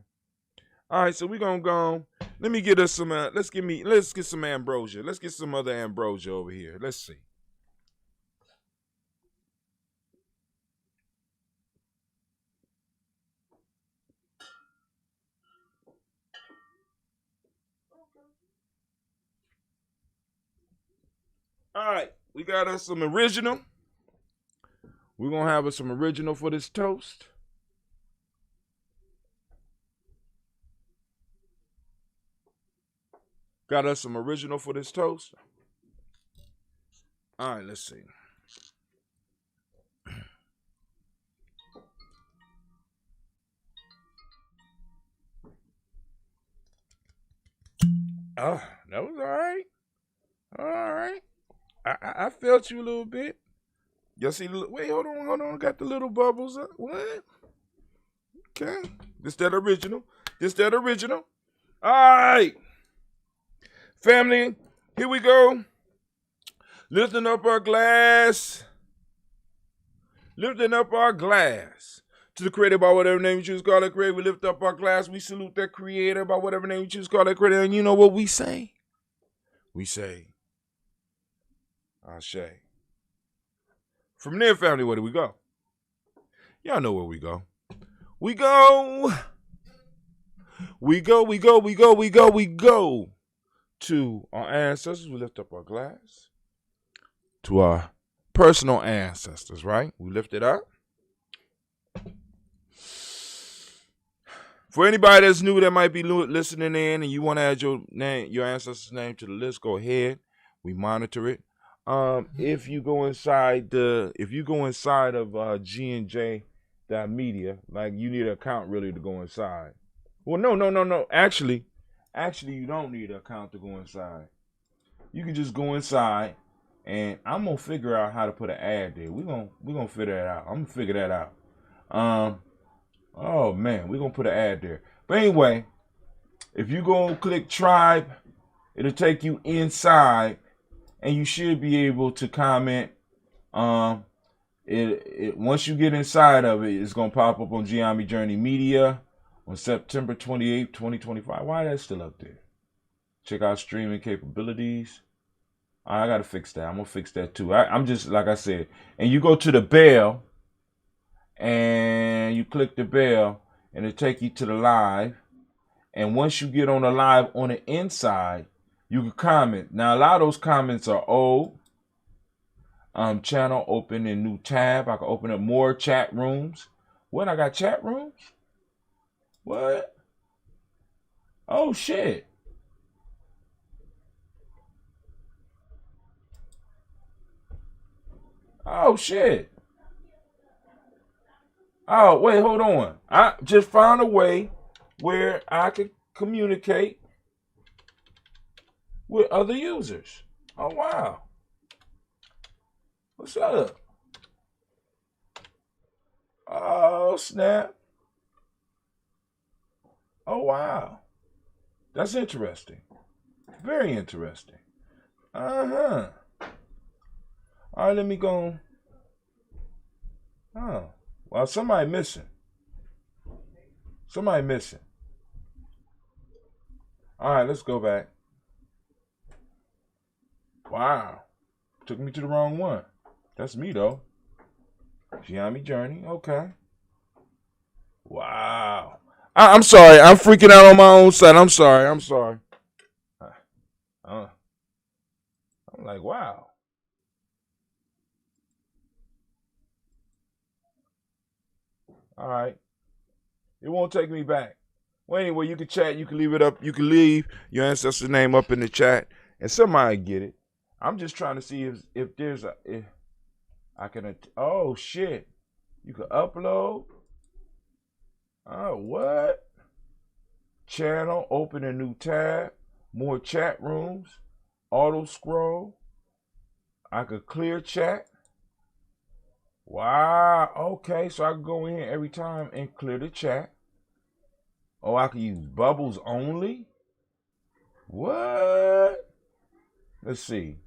All right, so we're gonna go. Let me get us some. Let's get some ambrosia. Let's get some other ambrosia over here. Let's see. All right, we got us some original. We're gonna have us some original for this toast. Got us some original for this toast. All right, let's see. Oh, that was all right. All right. I felt you a little bit. Y'all see? Wait, hold on. Got the little bubbles up. What? Okay. This that original. All right. Family, here we go. Lifting up our glass. To the creator by whatever name you choose to call that creator. We lift up our glass. We salute that creator by whatever name you choose to call that creator. And you know what we say? We say, Ashe. From there, family, where do we go? Y'all know where we go. We go to our ancestors. We lift up our glass to our personal ancestors, right? We lift it up. For anybody that's new that might be listening in and you want to add your name, your ancestor's name to the list, go ahead. We monitor it. If you go inside of G&J.media, like you need an account really to go inside. Well, no. Actually, you don't need an account to go inside. You can just go inside, and I'm gonna figure out how to put an ad there. We're gonna figure that out. I'm gonna figure that out. Oh man, we're gonna put an ad there. But anyway, if you go click tribe, it'll take you inside, and you should be able to comment. Once you get inside of it, it's gonna pop up on Gye-Nyame Journey Media on September 28th, 2025. Why is that still up there? Check out streaming capabilities. I gotta fix that. I'm gonna fix that too. I'm just like I said, and you go to the bell. And you click the bell, and it'll take you to the live. And once you get on the live on the inside, you can comment. Now, a lot of those comments are old. Channel open a new tab. I can open up more chat rooms. What? I got chat rooms? What? Oh, shit. Oh, shit. Oh, wait, hold on. I just found a way where I can communicate with other users. Oh, wow. What's up? Oh, snap. Oh, wow. That's interesting. Very interesting. Uh-huh. All right, let me go. Oh. Well, somebody missing. All right, let's go back. Wow. Took me to the wrong one. That's me, though. Gye-Nyame Journey. Okay. Wow. I'm sorry. I'm freaking out on my own side. I'm sorry. I'm like, wow. All right. It won't take me back. Well, anyway, you can chat. You can leave it up. You can leave your ancestor's name up in the chat, and somebody get it. I'm just trying to see if there's if I can. Oh shit! You can upload. Oh what? Channel. Open a new tab. More chat rooms. Auto scroll. I could clear chat. Wow. Okay, so I can go in here every time and clear the chat. Oh, I can use bubbles only? What? Let's see.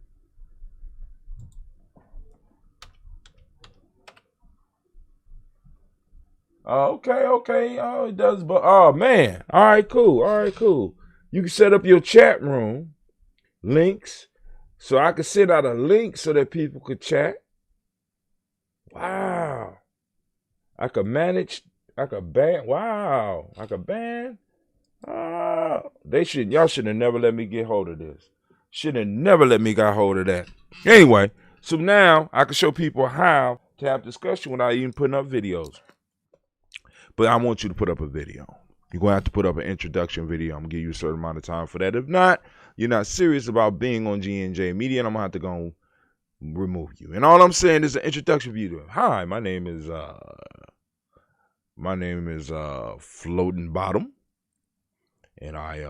Okay. Oh, it does. But oh man. All right, cool. You can set up your chat room links, so I could send out a link so that people could chat. Wow. I could manage. I could ban. Wow. I could ban. Y'all should have never let me get hold of this. Should have never let me get hold of that. Anyway, so now I can show people how to have discussion without even putting up videos. But I want you to put up a video. You're going to have to put up an introduction video. I'm going to give you a certain amount of time for that. If not, you're not serious about being on G&J Media, and I'm going to have to go remove you. And all I'm saying is an introduction video. Hi, my name is Floating Bottom, and I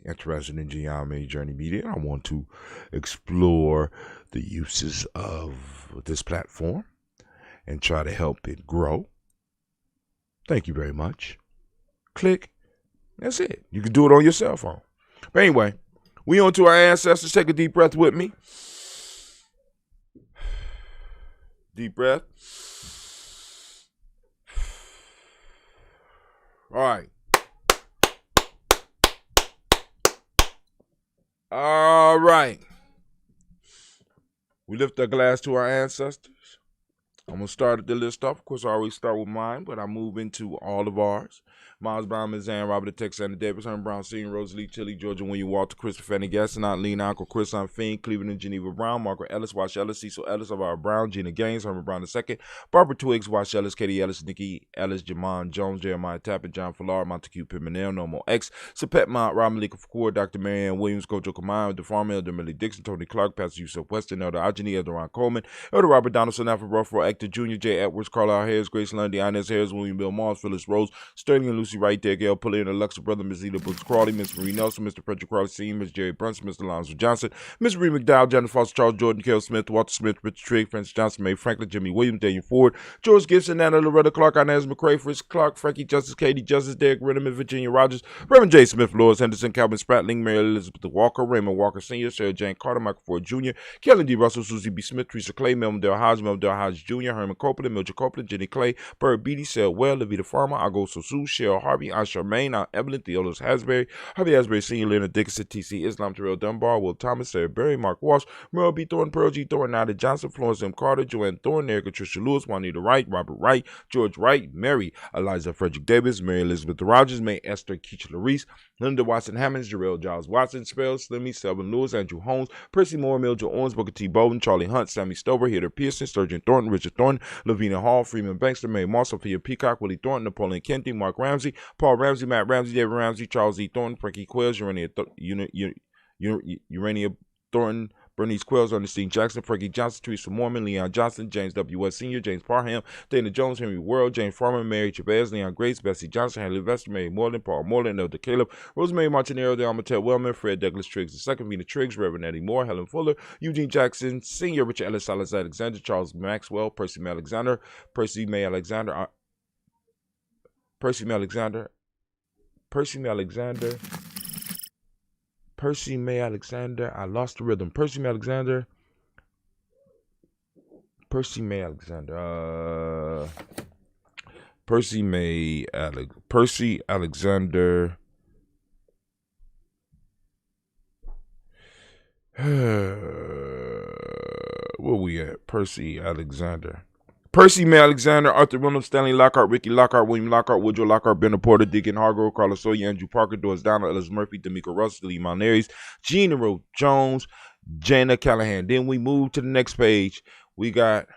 interested in Gye-Nyame Journey Media. I want to explore the uses of this platform and try to help it grow. Thank you very much. Click. That's it. You can do it on your cell phone. But anyway, we on to our ancestors. Take a deep breath with me. Deep breath. All right. All right. We lift our glass to our ancestors. I'm going to start the list off. Of course, I always start with mine, but I move into all of ours. Miles Brown, Ms. Ann, Robert the Texas, Davis, Herman Brown, Senior, Rosalie, Chili, Georgia, William Walter, Christopher Fanny, Gaston, Aunt Lena, Uncle Chris, Aunt Fiend, Cleveland and Geneva Brown, Margaret Ellis, Wash Ellis, Cecil Ellis, Alvara Brown, Gina Gaines, Herman Brown II, Barbara Twiggs, Wash Ellis, Katie Ellis, Nikki Ellis, Jamon Jones, Jeremiah Tappan, John Fallard, Montague Pimenel, Normal X, Sapet Mount, Rob Malika Fakour, Dr. Marianne Williams, Kojo Kamau, DeFarmer, Elder Millie Dixon, Tony Clark, Pastor Yusuf Weston, Elder Ajani, Elder Ron Coleman, Elder Robert Donaldson, Alfred Ruffalo, Actor Jr., J. Edwards, Carlisle Harris, Grace Lundy, Inez Harris, William Bill Moss, Phyllis Rose, Sterling and Lucy Wright, Derek L. Pulley and Alexa Brother, Ms. Eda Brooks Crawley, Miss Marie Nelson, Mr. Frederick Crawley Sr., Ms. Jerry Brunson, Mr. Lonzo Johnson, Ms. Marie McDowell, Janet Foster, Charles Jordan, Kel Smith, Walter Smith, Richard Trigg, Francis Johnson, Mae Franklin, Jimmy Williams, Daniel Ford, George Gibson, Nana Loretta Clark, Inez McCrae, Fritz Clark, Frankie Justice, Katie Justice, Derek Rinneman, Virginia Rogers, Reverend J. Smith, Lewis Henderson, Calvin Spratling, Mary Elizabeth Walker, Raymond Walker Sr., Sarah Jane Carter, Michael Ford Jr., Kelly D. Russell, Susie B. Smith, Teresa Clay, Melvin Dale Hodge Jr., Herman Copeland, Mildred Copeland, Jenny Clay, Bird Beatty, Sel Well, Levita Farmer, Ago Sosu, Cheryl Harvey, Aunt Charmaine, Aunt Evelyn, Theodos Hasbury, Harvey Asbury Sr., Leonard Dickinson, T.C. Islam, Terrell Dunbar, Will Thomas, Sarah Berry, Mark Walsh, Merle B. Thornton, Pearl G. Thornton, Nada Johnson, Florence M. Carter, Joanne Thornton, Erica Tricia Lewis, Juanita Wright, Robert Wright, George Wright, Mary, Eliza Frederick Davis, Mary Elizabeth Rogers, May Esther Keach Larice, Linda Watson Hammonds, Jarrell Giles Watson, Spell, Slimmy, Selvin Lewis, Andrew Holmes, Percy Moore, Mildred Owens, Booker T. Bowden, Charlie Hunt, Sammy Stover, Hitter Pearson, Sturgeon Thornton, Richard Thornton, Lavina Hall, Freeman Bankster, Mary Moss, Sophia Peacock, Willie Thornton, Napoleon Kennedy, Mark Ramsey, Paul Ramsey, Matt Ramsey, David Ramsey, Charles E. Thornton, Frankie Quills, Urania Thornton, Bernice Quells, Ernestine Jackson, Frankie Johnson, Teresa Mormon, Leon Johnson, James W. S. Sr., James Parham, Dana Jones, Henry World, James Farmer, Mary Chavez, Leon Grace, Bessie Johnson, Haley Vester, Mary Moreland, Paul Moreland, Elder Caleb, Rosemary Martinero, Delmatel Wellman, Fred Douglas Triggs II, Vina Triggs, Reverend Eddie Moore, Helen Fuller, Eugene Jackson Sr., Richard Ellis, Salas Alexander, Charles Maxwell, Percy May Alexander, Percy May Alexander, Percy May Alexander, I lost the rhythm. Percy May Alexander. Percy Alexander. Where we at? Percy Alexander. Percy May Alexander, Arthur Reynolds, Stanley Lockhart, Ricky Lockhart, William Lockhart, Woodrow Lockhart, Bernard Porter, Deacon Hargrove, Carlos Sawyer, Andrew Parker, Doris Donald, Ellis Murphy, D'Amico Russell, Lee Monares, Gene Jones, Jana Callahan. Then we move to the next page. We got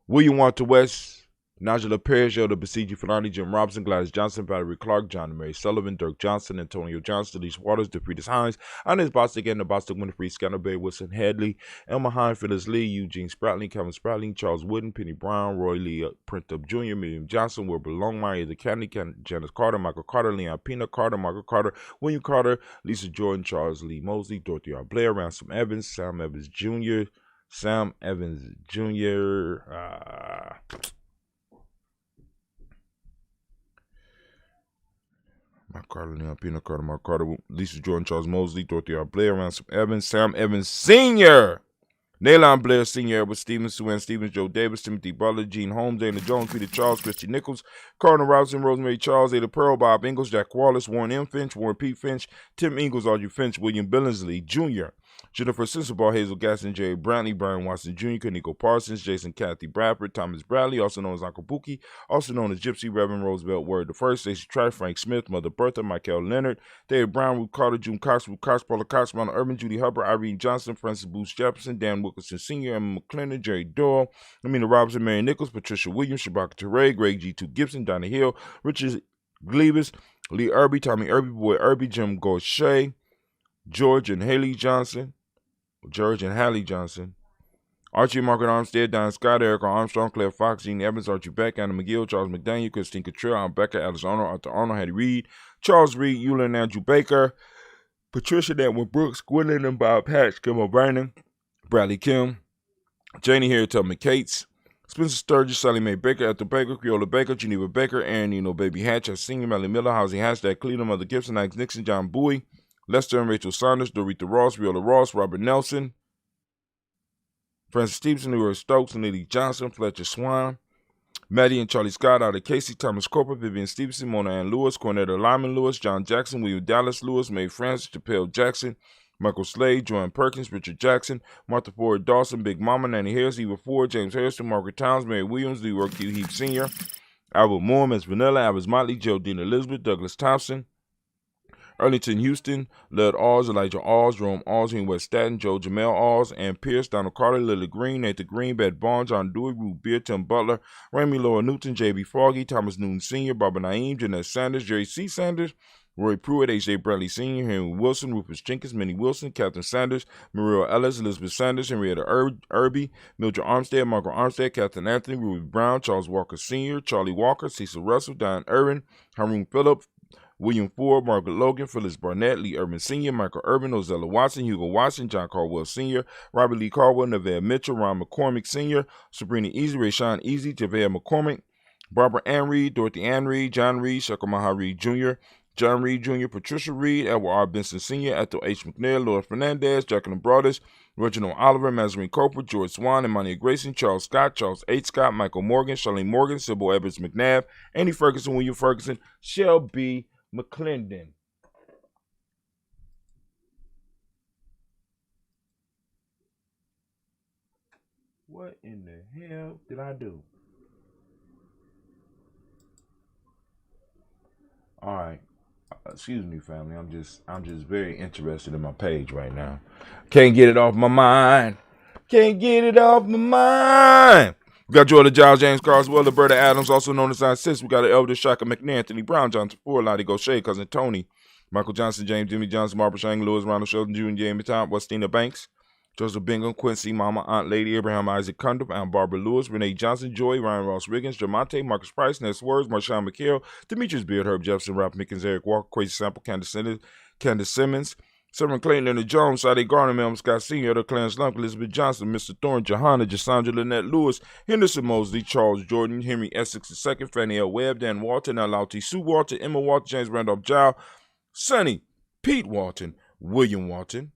William Walter West, Najla Parrish, Elder Basiji Fulani, Jim Robinson, Gladys Johnson, Valerie Clark, John and Mary Sullivan, Dirk Johnson, Antonio Johnson, Elise Waters, DeFritas Hines, Inez Bostic, Edna Bostic, Winifred Scannerberry, Wilson Hadley, Elma Hine, Phyllis Lee, Eugene Spratling, Kevin Spratling, Charles Wooden, Penny Brown, Roy Lee Printup Jr., Miriam Johnson, Wilbur Longmire, The Candy, Janice Carter, Michael Carter, Leon Pina Carter, Michael Carter, William Carter, Lisa Jordan, Charles Lee Mosley, Dorothy R. Blair, Ransom Evans, Sam Evans Jr., Mark Carter, Leon Pina Carter, Mark Carter, Lisa Jordan, Charles Mosley, Dorothy R. Blair, Ransom Evans, Sam Evans Sr., Naylon Blair Sr., Edward Stevens, Sue Ann Stevens, Joe Davis, Timothy Butler, Gene Holmes, Dana Jones, Peter Charles, Christy Nichols, Cardinal Robinson, Rosemary Charles, Ada Pearl, Bob Ingalls, Jack Wallace, Warren M. Finch, Warren P. Finch, Tim Ingalls, Audrey Finch, William Billingsley Jr., Jennifer Sensabaugh, Hazel Gaston, Jerry Brantley, Brian Watson Jr., Kaniko Parsons, Jason Kathy Bradford, Thomas Bradley, also known as Uncle Buki, also known as Gypsy, Reverend Roosevelt Word I, Stacey Tribe, Frank Smith, Mother Bertha, Michael Leonard, David Brown, Ruth Carter, June Cox, Paula Cox, Ronald Urban, Judy Hubbard, Irene Johnson, Francis Booth Jefferson, Dan Wilkinson Sr., Emma McClendon, Jerry Doyle, Amina Robinson, Mary Nichols, Patricia Williams, Shabaka Teray, Greg G2 Gibson, Donna Hill, Richard Glebus, Lee Irby, Tommy Irby, Boy Irby, Jim Gaucher, George and Haley Johnson, Archie, Margaret Armstead, Don Scott, Erica Armstrong, Claire Fox, Gene Evans, Archie Beck, Anna McGill, Charles McDaniel, Christine Cottrell, Aunt Becca, Alice Arnold, Arthur Arnold, Hattie Reed, Charles Reed, Eula and Andrew Baker, Patricia Netwin Brooks, Gwendolyn and Bob Hatch, Kim O'Brien, Bradley Kim, Janie Harriet Tubman Cates, Spencer Sturgis, Sally Mae Baker, Ethel Baker, Creola Baker, Geneva Baker, Aaron Eno Baby Hatch, Senior Melly Miller, Housing Hashtag Cleveland, Mother Gibson, Alex Nixon, John Bowie, Lester and Rachel Saunders, Dorita Ross, Viola Ross, Robert Nelson, Francis Stevenson, Leroy Stokes, Lily Johnson, Fletcher Swan, Maddie and Charlie Scott, Ada Casey, Thomas Cooper, Vivian Stevenson, Mona Ann Lewis, Cornetta Lyman Lewis, John Jackson, William Dallas Lewis, Mae Francis, Chappelle Jackson, Michael Slade, Joanne Perkins, Richard Jackson, Martha Ford Dawson, Big Mama, Nanny Harris, Eva Ford, James Harrison, Margaret Towns, Mary Williams, Leroy Q. Heath Sr., Albert Moore, Miss Vanilla, Albert Motley, Geraldine Elizabeth, Douglas Thompson, Arlington Houston, Lud Alls, Elijah Alls, Jerome Alls, West Staten, Joe Jamel Alls, Ann Pierce, Donald Carter, Lily Green, Nathan Green, Beth Barnes, John Dewey, Ruth Beer, Tim Butler, Remy Laura Newton, J.B. Foggy, Thomas Newton Sr., Barbara Naeem, Jeanette Sanders, Jerry C. Sanders, Roy Pruitt, H.J. Bradley Sr., Henry Wilson, Rufus Jenkins, Minnie Wilson, Catherine Sanders, Maria Ellis, Elizabeth Sanders, Henrietta Irby, Mildred Armstead, Margaret Armstead, Catherine Anthony, Ruby Brown, Charles Walker Sr., Charlie Walker, Cecil Russell, Diane Irvin, Haroon Phillip, William Ford, Margaret Logan, Phyllis Barnett, Lee Urban Sr., Michael Urban, Ozella Watson, Hugo Watson, John Caldwell Sr., Robert Lee Caldwell, Nevada Mitchell, Ron McCormick Sr., Sabrina Easy, Rayshawn Easy, Javea McCormick, Barbara Ann Reed, Dorothy Ann Reed, John Reed, Shakamaha Reed Jr., John Reed Jr., Patricia Reed, Edward R. Benson Sr., Ethel H. McNair, Laura Fernandez, Jacqueline Broadus, Reginald Oliver, Mazarine Coper, George Swan, Emmanuel Grayson, Charles Scott, Charles H. Scott, Michael Morgan, Charlene Morgan, Sybil Evans McNabb, Andy Ferguson, William Ferguson, Shelby McClendon. What in the hell did I do? All right. Excuse me, family. I'm just very interested in my page right now. Can't get it off my mind. Can't get it off my mind. We got Jordan Giles, James Carswell, Roberta Adams, also known as Sis. We got an Elder Shaka McNair, Anthony Brown, Johnson Ford, Lottie Gaucher, Cousin Tony, Michael Johnson, James Jimmy Johnson, Barbara Shang, Lewis, Ronald Sheldon Jr., Jamie Tom, Westina Banks, Joseph Bingham, Quincy, Mama, Aunt Lady, Abraham Isaac Cundiff, Aunt Barbara Lewis, Renee Johnson, Joy, Ryan Ross Riggins, Jamonte, Marcus Price, Ness Words, Marshawn McHale, Demetrius Beard, Herb Jefferson, Ralph Mickens, Eric Walker, Crazy Sample, Candace Simmons, Severn Clayton, Leonard Jones, Sade Garner, Melvin Scott Sr., Elder Clarence Lump, Elizabeth Johnson, Mr. Thorne, Johanna, Jasandra Lynette Lewis, Henderson Mosley, Charles Jordan, Henry Essex II, Fannie L. Webb, Dan Walton, Alauti Sue Walton, Emma Walton, James Randolph Giles, Sonny, Pete Walton, William Walton,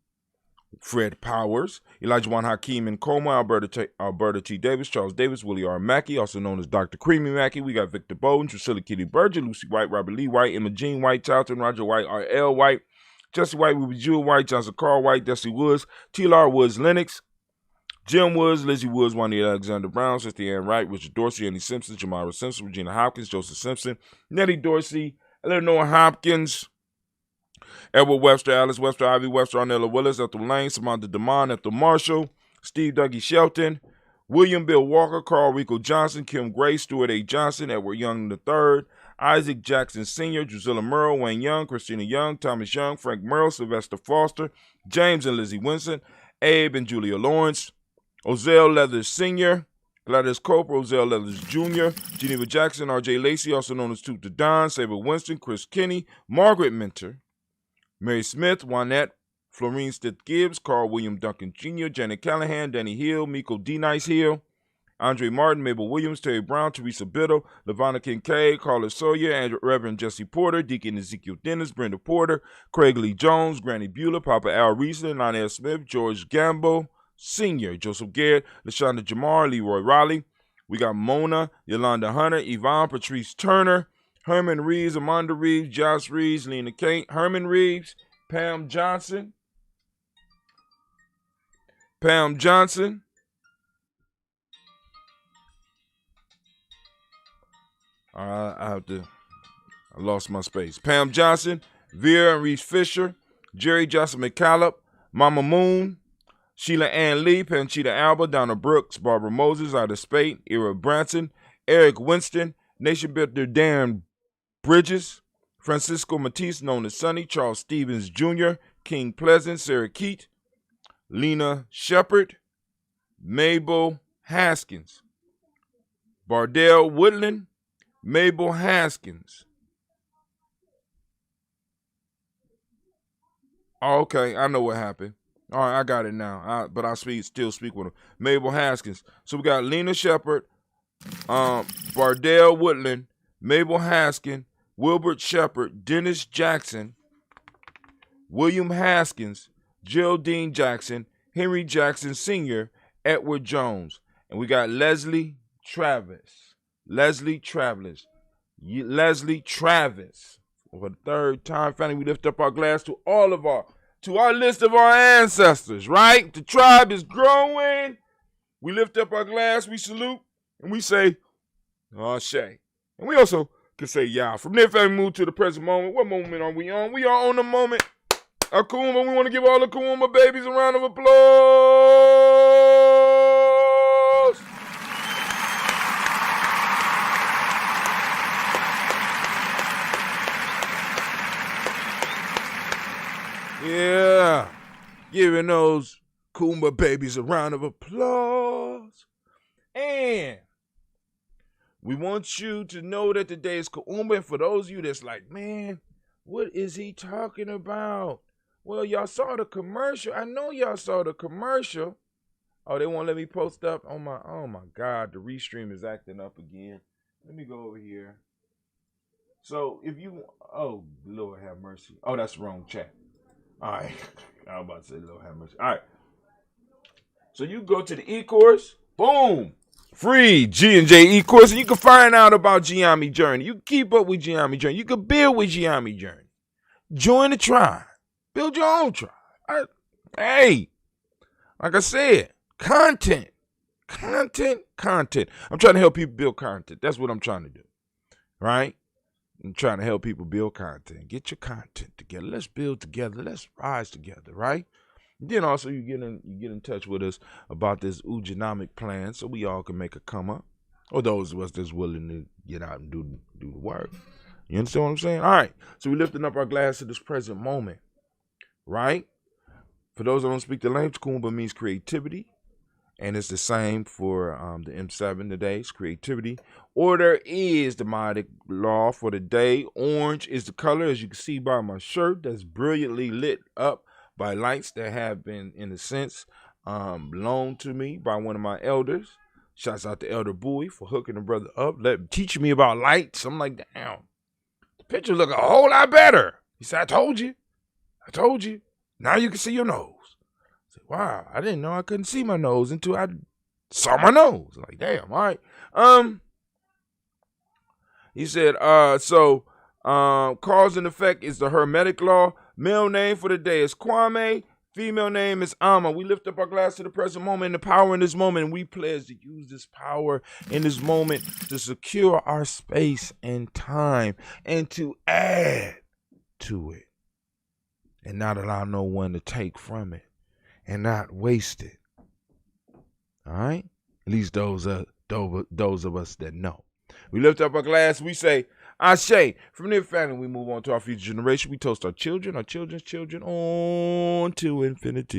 Fred Powers, Elijah Juan Hakeem and Coma, Alberta T. Davis, Charles Davis, Willie R. Mackey, also known as Dr. Creamy Mackey. We got Victor Bowden, Drusilla Kitty Berger, Lucy White, Robert Lee White, Emma Jean White, Charlton, Roger White, R.L. White, Jesse White, Ruby Jewel White, Johnson Carl White, Desi Woods, T.L.R. Woods Lennox, Jim Woods, Lizzie Woods, Juanita Alexander Brown, Sister Ann Wright, Richard Dorsey, Andy Simpson, Jamara Simpson, Regina Hopkins, Joseph Simpson, Nettie Dorsey, Eleanor Hopkins, Edward Webster, Alice Webster, Ivy Webster, Arnella Willis, Ethel Lane, Samantha DeMond, Ethel Marshall, Steve Dougie Shelton, William Bill Walker, Carl Rico Johnson, Kim Gray, Stuart A. Johnson, Edward Young III, Isaac Jackson Sr., Drusilla Merle, Wayne Young, Christina Young, Thomas Young, Frank Merle, Sylvester Foster, James and Lizzie Winston, Abe and Julia Lawrence, Ozell Leathers Sr., Gladys Cope, Ozell Leathers Jr., Geneva Jackson, R.J. Lacey, also known as Toot the Don, Saber Winston, Chris Kinney, Margaret Minter, Mary Smith, Juanette, Florine Stith Gibbs, Carl William Duncan Jr., Janet Callahan, Danny Hill, Miko D. Nice Hill, Andre Martin, Mabel Williams, Terry Brown, Teresa Biddle, Lavonna Kincaid, Carla Sawyer, Reverend Jesse Porter, Deacon Ezekiel Dennis, Brenda Porter, Craig Lee Jones, Granny Bueller, Papa Al Riesler, Lionel Smith, George Gamble Sr., Joseph Garrett, LaShonda Jamar, Leroy Raleigh. We got Mona, Yolanda Hunter, Yvonne Patrice Turner, Herman Reeves, Amanda Reeves, Josh Reeves, Lena Kate, Herman Reeves, Pam Johnson, I lost my space. Pam Johnson, Vera and Reese Fisher, Jerry Johnson McCallop, Mama Moon, Sheila Ann Lee, Panchita Alba, Donna Brooks, Barbara Moses, Ida Spate, Ira Branson, Eric Winston, Nation Builder Darren Bridges, Francisco Matisse, known as Sonny, Charles Stevens Jr., King Pleasant, Sarah Keat, Lena Shepard, Mabel Haskins. Bardell Woodland, Mabel Haskins. Oh, okay, I know what happened. All right, I got it now. But I still speak with him. Mabel Haskins. So we got Lena Shepherd, Bardell Woodland, Mabel Haskins, Wilbert Shepherd, Dennis Jackson, William Haskins, Geraldine Jackson, Henry Jackson Sr., Edward Jones. And we got Leslie Travis. Leslie Travis. For the third time, finally, we lift up our glass to our list of our ancestors, right? The tribe is growing. We lift up our glass, we salute, and we say, Ashe. And we also can say, Yah. From there, family, move to the present moment. What moment are we on? We are on the moment. Kuumba, we want to give all the Kuumba babies a round of applause. Yeah, giving those Kuumba babies a round of applause. And we want you to know that today is Kuumba. And for those of you that's like, man, what is he talking about? Well, y'all saw the commercial. I know y'all saw the commercial. Oh, they won't let me post up on my, oh my God, the restream is acting up again. Let me go over here. So if you, oh, Lord have mercy. Oh, that's the wrong chat. All right. I was about to say Lord have mercy. All right. So you go to the e-course. Boom. Free G&J e-course. And you can find out about Gye-Nyame Journey. You can keep up with Gye-Nyame Journey. You can build with Gye-Nyame Journey. Join the tribe. Build your own tribe. Hey, like I said, content. I'm trying to help people build content. That's what I'm trying to do. Right? I'm trying to help people build content. Get your content together. Let's build together. Let's rise together, right? And then also you get in touch with us about this Gye-Nyame plan so we all can make a come up. Or those of us that's willing to get out and do the work. You understand what I'm saying? All right. So we're lifting up our glass to this present moment. Right? For those that don't speak the language, Kuumba means creativity. And it's the same for the M7 today. It's creativity. Order is the modic law for the day. Orange is the color, as you can see by my shirt, that's brilliantly lit up by lights that have been, in a sense, loaned to me by one of my elders. Shouts out to Elder Bowie for hooking the brother up, teaching me about lights. I'm like, damn, the picture look a whole lot better. He said, I told you. Now you can see your nose. I said, wow, I didn't know I couldn't see my nose until I saw my nose. Like, damn, all right. He said, cause and effect is the Hermetic law. Male name for the day is Kwame. Female name is Amma. We lift up our glass to the present moment and the power in this moment. And we pledge to use this power in this moment to secure our space and time and to add to it. And not allow no one to take from it. And not waste it. All right? At least those of us that know. We lift up our glass. We say, Ashe. From their family, we move on to our future generation. We toast our children, our children's children, on to infinity.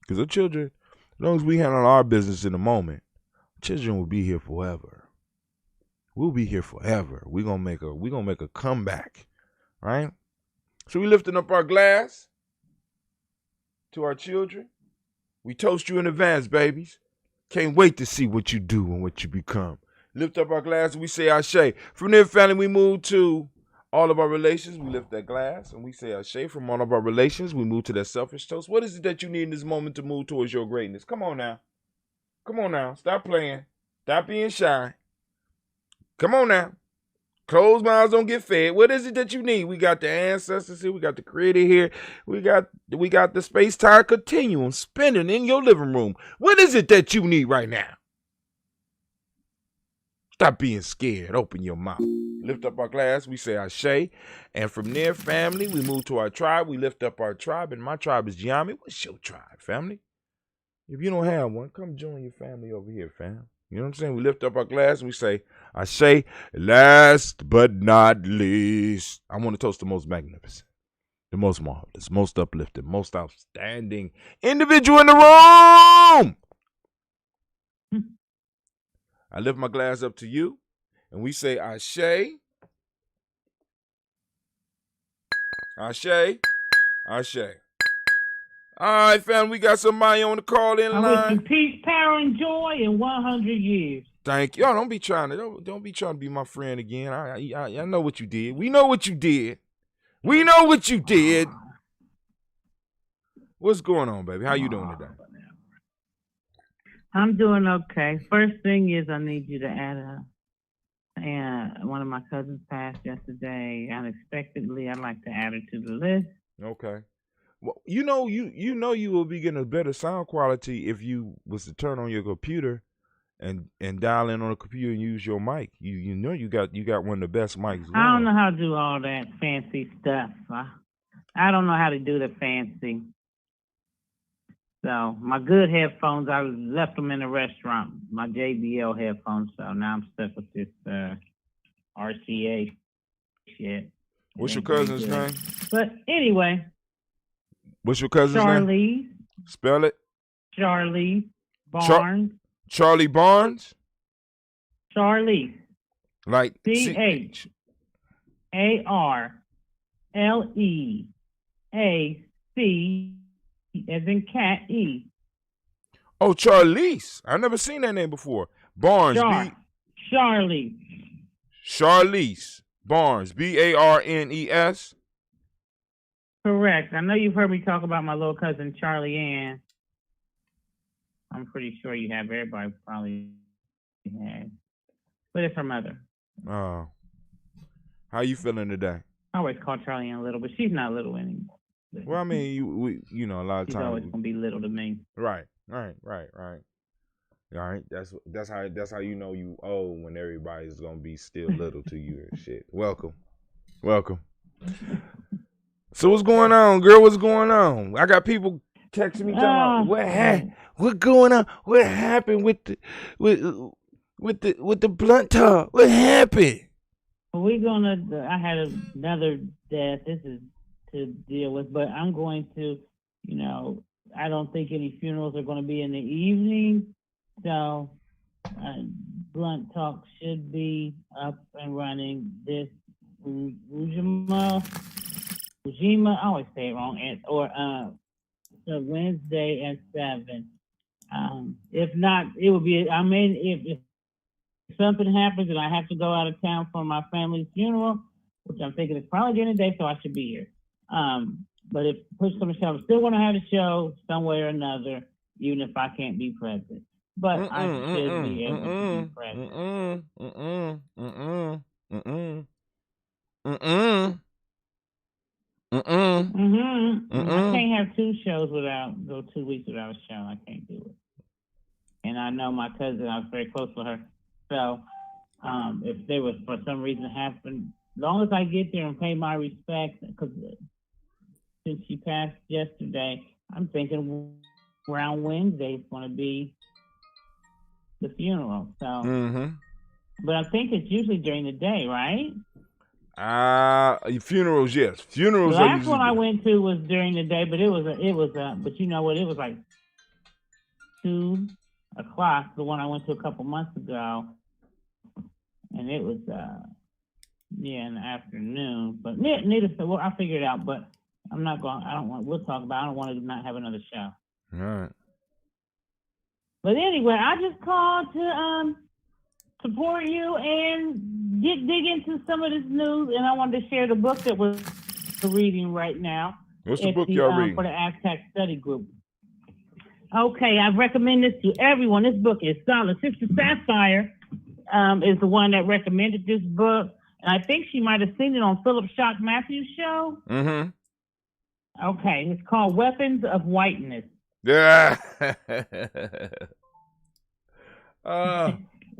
Because our children, as long as we handle our business in the moment, children will be here forever. We'll be here forever. We're gonna make a comeback, right? So we lifting up our glass to our children. We toast you in advance, babies. Can't wait to see what you do and what you become. Lift up our glass and we say Ashe. From their family, we move to all of our relations. We lift that glass and we say Ashe. From all of our relations, we move to that selfish toast. What is it that you need in this moment to move towards your greatness? Come on now. Stop playing. Stop being shy. Come on now. Closed mouths don't get fed. What is it that you need? We got the ancestors here. We got the creator here. We got the space-time continuum spinning in your living room. What is it that you need right now? Stop being scared. Open your mouth. Lift up our glass. We say Ashe. And from there, family, we move to our tribe. We lift up our tribe. And my tribe is Gye-Nyame. What's your tribe, family? If you don't have one, come join your family over here, fam. You know what I'm saying? We lift up our glass and we say, I say, last but not least, I want to toast the most magnificent, the most marvelous, most uplifting, most outstanding individual in the room. I lift my glass up to you, and we say, Ashe, Ashe, Ashe. All right, fam, we got somebody on the call-in I wish you line. peace, power, and joy in 100 years. Thank you. Don't be trying to be my friend again. I know what you did. We know what you did. We know what you did. What's going on, baby? How you doing today? I'm doing okay. First thing is I need you to add one of my cousins passed yesterday unexpectedly. I'd like to add her to the list. Okay. Well, you know you will be getting a better sound quality if you was to turn on your computer and dial in on the computer and use your mic. You know you got one of the best mics. I don't know how to do all that fancy stuff. I don't know how to do the fancy. So my good headphones, I left them in the restaurant. My JBL headphones. So now I'm stuck with this RCA shit. What's your cousin's name? But anyway. What's your cousin's name? Charlie. Spell it. Charlie Barnes. Charlie Barnes? Charlie. Like CHARLEACE. As in cat E. Oh, Charlize. I've never seen that name before. Barnes. Charlie. Charlize Barnes. Barnes. Correct. I know you've heard me talk about my little cousin Charlie Ann. I'm pretty sure you have. Everybody probably has. But it's her mother. Oh. How you feeling today? I always call Charlie Ann little, but she's not little anymore. Well, I mean, you know, a lot of She's times always gonna be little to me. Right. All right. That's how you know you old when everybody's gonna be still little to you and shit. Welcome. So what's going on, girl? What's going on? I got people texting me talking about what going on? What happened with the blunt talk? What happened? I had another death. This is to deal with, but I'm going to, I don't think any funerals are going to be in the evening, so blunt talk should be up and running this Ujima, I always say it wrong, so Wednesday at 7. If not, it will be, if something happens and I have to go out of town for my family's funeral, which I'm thinking is probably during the day, so I should be here. But if push comes to shove, I'm still going to have a show some way or another, even if I can't be present. But I should be able to be present. I can't have 2 shows go 2 weeks without a show. I can't do it. And I know my cousin, I was very close with her. So if there was for some reason happen, as long as I get there and pay my respects, because since she passed yesterday, I'm thinking around Wednesday is going to be the funeral. So, but I think it's usually during the day, right? Funerals, yes. Funerals. The last one I went to was during the day, but it was but you know what? It was like 2 o'clock. The one I went to a couple months ago, and it was in the afternoon. But needless to say, well, I'll figure it out. But I'm not going. We'll talk about. I don't want to not have another show. All right. But anyway, I just called to support you and dig into some of this news, and I wanted to share the book that we're reading right now. What's the book y'all reading? For the Aztec Study Group. Okay, I recommend this to everyone. This book is solid. Sister Sapphire is the one that recommended this book, and I think she might have seen it on Philip Shock Matthews' show. Okay, it's called Weapons of Whiteness. Yeah.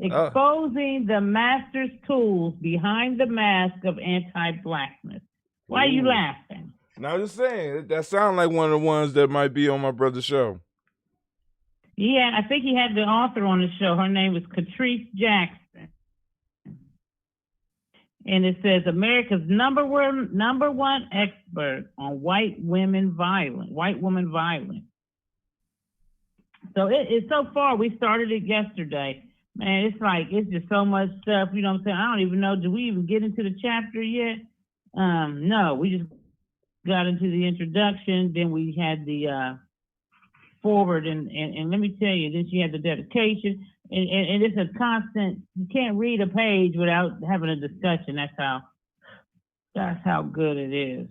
Exposing the master's tools behind the mask of anti-blackness. Why are you laughing? No, I'm just saying, that sounds like one of the ones that might be on my brother's show. Yeah, I think he had the author on the show. Her name was Catrice Jackson. And it says America's number one expert on white woman violence. So it's so far. We started it yesterday. Man, it's just so much stuff. You know what I'm saying? I don't even know. Do we even get into the chapter yet? No, we just got into the introduction. Then we had the forward, and let me tell you, then she had the dedication. And it's a constant. You can't read a page without having a discussion. That's how good it is.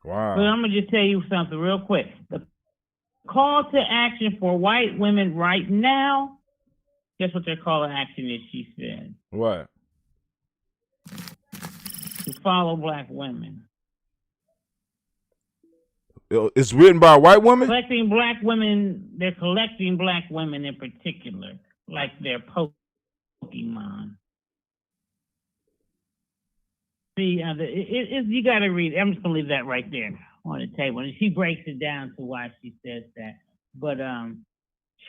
Wow. But I'm gonna just tell you something real quick. The call to action for white women right now. Guess what their call to action is? She said. What? To follow black women. It's written by a white woman? Collecting black women. They're collecting black women in particular, like their Pokemon. See, you got to read. I'm just gonna leave that right there on the table. And she breaks it down to why she says that. But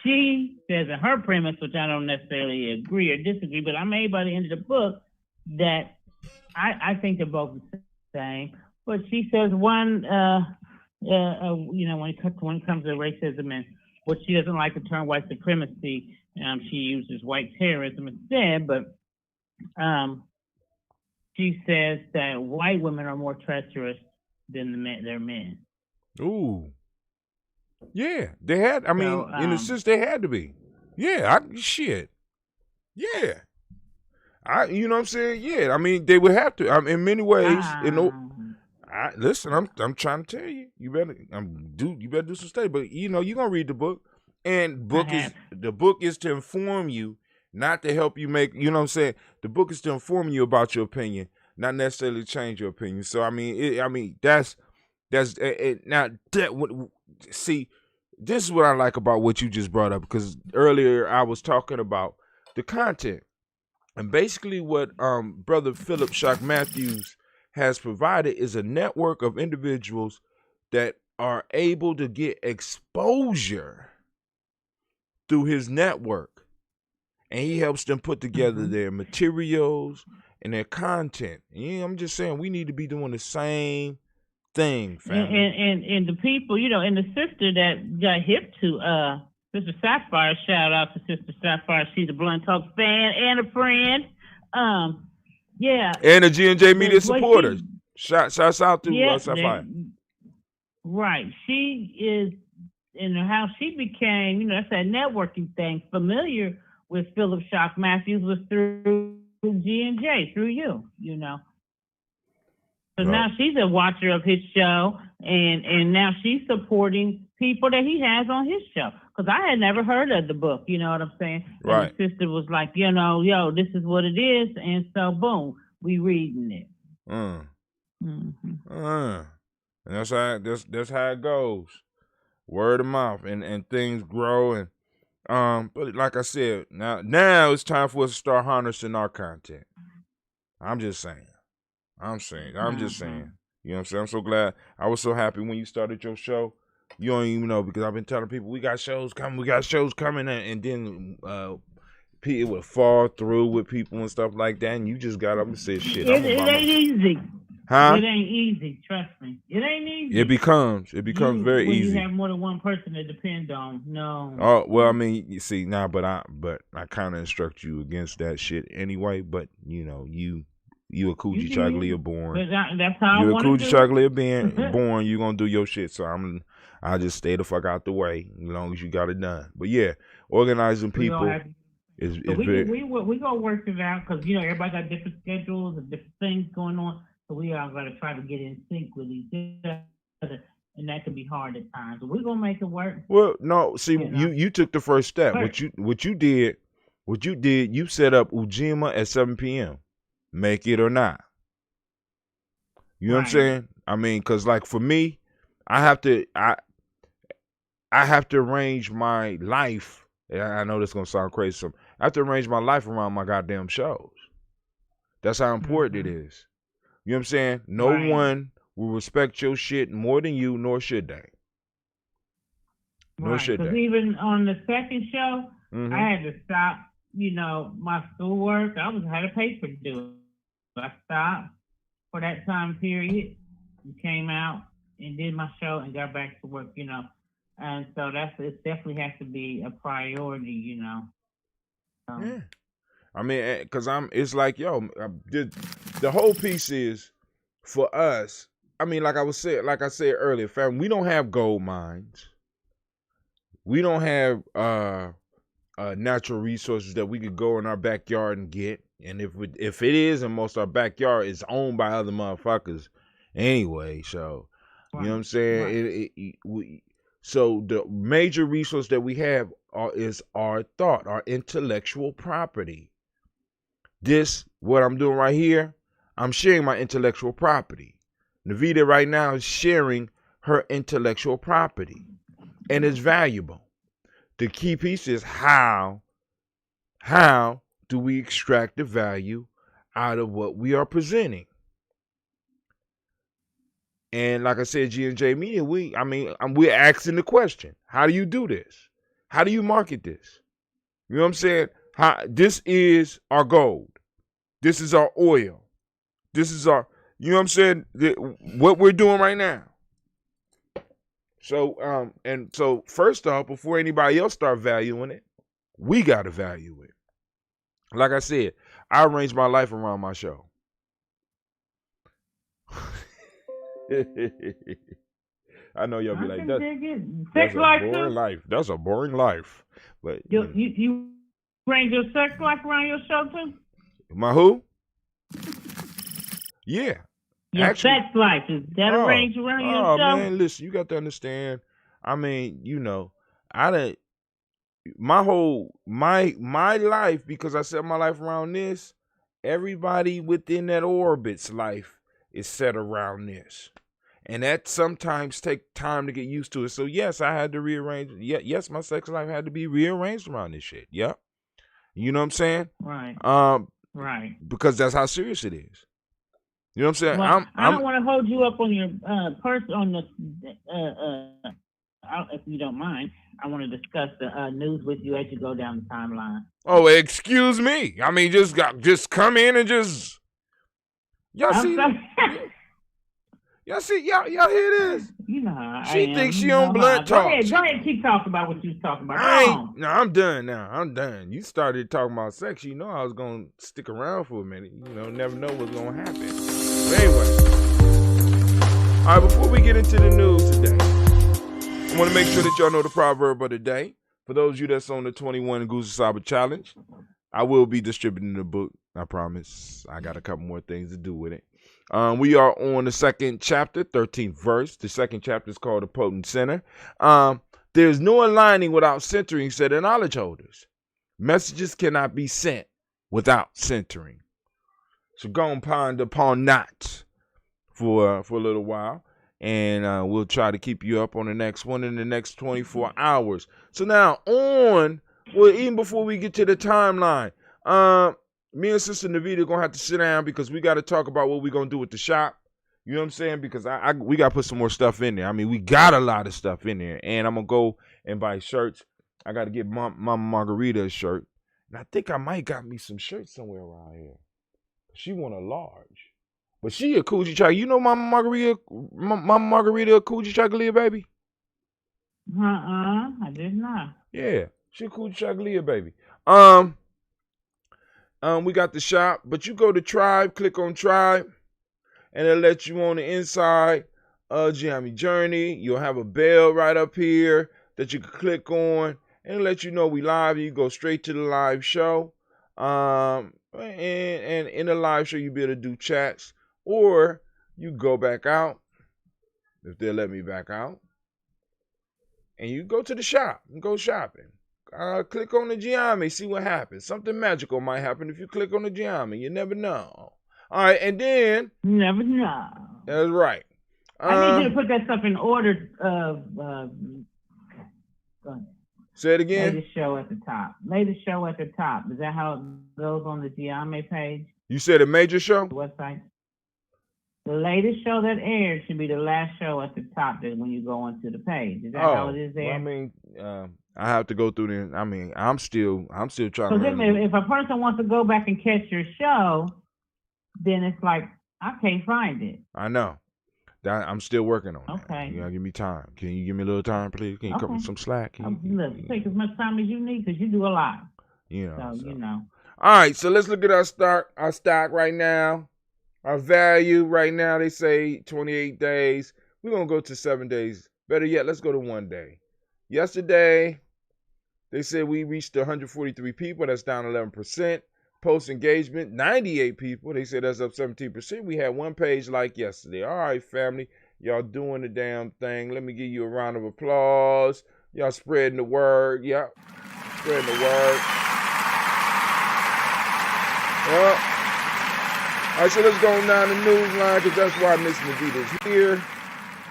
she says in her premise, which I don't necessarily agree or disagree, but I made by the end of the book that I think they're both the same. But she says one. When it comes to racism and what she doesn't like the term white supremacy, she uses white terrorism instead. But she says that white women are more treacherous than their men. Ooh, yeah, they had. I mean, in a sense, they had to be. Yeah, shit. Yeah, you know what I'm saying? Yeah, I mean, they would have to. In many ways, listen, I'm trying to tell you, you better do some study. But you're gonna read the book, and the book is to inform you, not to help you make. You know what I'm saying? The book is to inform you about your opinion, not necessarily change your opinion. So that's now that see, this is what I like about what you just brought up, because earlier I was talking about the content, and basically what Brother Philip Shock Matthews has provided is a network of individuals that are able to get exposure through his network. And he helps them put together their materials and their content. Yeah, I'm just saying we need to be doing the same thing, family. And the people, and the sister that got hip to Sister Sapphire, shout out to Sister Sapphire. She's a Blunt Talk fan and a friend. Yeah. And a G&J Media supporter. Shouts out to Sapphire. Right. She is, and how she became, that's that networking thing, familiar with Philip Shock Matthews was through G&J, through you. So now she's a watcher of his show, and now she's supporting people that he has on his show. Because I had never heard of the book, you know what I'm saying? Right. And the sister was like, this is what it is, and so boom, we reading it. And that's how it goes. Word of mouth, and things grow, and but like I said, now it's time for us to start harnessing our content. I'm just saying. Just saying. You know what I'm saying? I'm so glad. I was so happy when you started your show. You don't even know, because I've been telling people we got shows coming, and then it would fall through with people and stuff like that, and you just got up and said shit. It ain't easy. Huh? It ain't easy, trust me. It ain't easy. It becomes very when easy. You have more than one person to depend on. No. Oh, well, I mean, you see, but I kind of instruct you against that shit anyway, but you a Coochie Chocolate born. That's how you I a Coochie Chocolate born, you gonna do your shit. So I just stay the fuck out the way as long as you got it done. But yeah, organizing people is very. We gonna work it out, because everybody got different schedules and different things going on. So we are gonna try to get in sync with each other, and that can be hard at times. But we're gonna make it work. Well, no, see, you took the first step. What you did, you set up Ujima at 7 p.m. Make it or not. You know what I'm saying? I mean, because like for me, I have to arrange my life. I know this is gonna sound crazy. I have to arrange my life around my goddamn shows. That's how important it is. You know what I'm saying? No one will respect your shit more than you, nor should they. No Right. shit Because day. even on the second show, Mhm. I had to stop, my schoolwork. I had a paper to do. I stopped for that time period, and came out and did my show and got back to work, And so it definitely has to be a priority, Yeah. I mean, because it's like, yo, the whole piece is for us. I mean, like I said earlier, fam, we don't have gold mines. We don't have natural resources that we could go in our backyard and get. And if it is, and most of our backyard is owned by other motherfuckers anyway, so you know what I'm saying. Right. So the major resource that we have is our thought, our intellectual property. This, what I'm doing right here, I'm sharing my intellectual property. Navita right now is sharing her intellectual property, and it's valuable. The key piece is how do we extract the value out of what we are presenting? And like I said, G&J Media, we're asking the question: how do you do this? How do you market this? You know what I'm saying? This is our gold. This is our oil. This is our, you know what I'm saying? What we're doing right now. So, so first off, before anybody else start valuing it, we got to value it. Like I said, I arrange my life around my show. I know y'all be like, that's a boring life. That's a boring life. But you arrange your sex life around your show too? My who? Yeah. Your sex life, is that arranged around your show? Oh man, listen, you got to understand. I mean, my life, because I set my life around this, everybody within that orbit's life is set around this. And that sometimes take time to get used to it. So yes, I had to rearrange. Yes, my sex life had to be rearranged around this shit. Yep. You know what I'm saying? Right. Right. Because that's how serious it is. You know what I'm saying? Well, I don't want to hold you up on your if you don't mind. I want to discuss the news with you as you go down the timeline. Oh, excuse me. I mean, just come in and just y'all see. Y'all hear this? You know how she thinks she on Blunt Talk. Go ahead, keep talking about what you was talking about. I'm done now. I'm done. You started talking about sex. You know I was gonna stick around for a minute. Never know what's gonna happen. But anyway, all right. Before we get into the news today, I want to make sure that y'all know the proverb of the day. For those of you that's on the 21 Goose Saba Challenge, I will be distributing the book. I promise. I got a couple more things to do with it. We are on the second chapter, 13th verse. The second chapter is called The Potent Center. There's no aligning without centering, said the knowledge holders. Messages cannot be sent without centering. So go and ponder upon that for a little while. And we'll try to keep you up on the next one in the next 24 hours. So now even before we get to the timeline, me and Sister Navita are going to have to sit down because we got to talk about what we're going to do with the shop. You know what I'm saying? Because we got to put some more stuff in there. I mean, we got a lot of stuff in there. And I'm going to go and buy shirts. I got to get Mama Margarita a shirt. And I think I might got me some shirts somewhere around here. She want a large. But she a Coochie Chocolate. You know Mama Margarita a Coochie Chocolate, baby? I did not. Yeah, she a Coochie Chocolate, baby. We got the shop, but you go to Tribe, click on Tribe, and it'll let you on the inside of Gye-Nyame Journey. You'll have a bell right up here that you can click on, and it'll let you know we live. You go straight to the live show. And in the live show, you'll be able to do chats, or you go back out, if they'll let me back out, and you go to the shop and go shopping. Click on the Gye-Nyame, see what happens. Something magical might happen if you click on the Gye-Nyame. You never know. All right, and then... You never know. That's right. I need you to put that stuff in order. Go ahead. Say it again. Lay the show at the top. Lay the show at the top. Is that how it goes on the Gye-Nyame page? You said a major show? The website? The latest show that aired should be the last show at the top when you go onto the page. Is that how it is there? Well, I mean, I have to go through the. I mean, I'm still trying to Because remember. if a person wants to go back and catch your show, then it's like I can't find it. I know. I'm still working on it. Okay. You gotta give me time. Can you give me a little time, please? Can you cut me some slack? Look, take as much time as you need because you do a lot. You know. So, you know. All right, so let's look at our stock right now. Our value right now, they say 28 days. We're going to go to 7 days. Better yet, let's go to 1 day. Yesterday, they said we reached 143 people. That's down 11%. Post engagement, 98 people. They said that's up 17%. We had one page like yesterday. All right, family. Y'all doing the damn thing. Let me give you a round of applause. Y'all spreading the word. Yep. Spreading the word. Yep. All right, so let's go down the news line because that's why Miss Navita's here.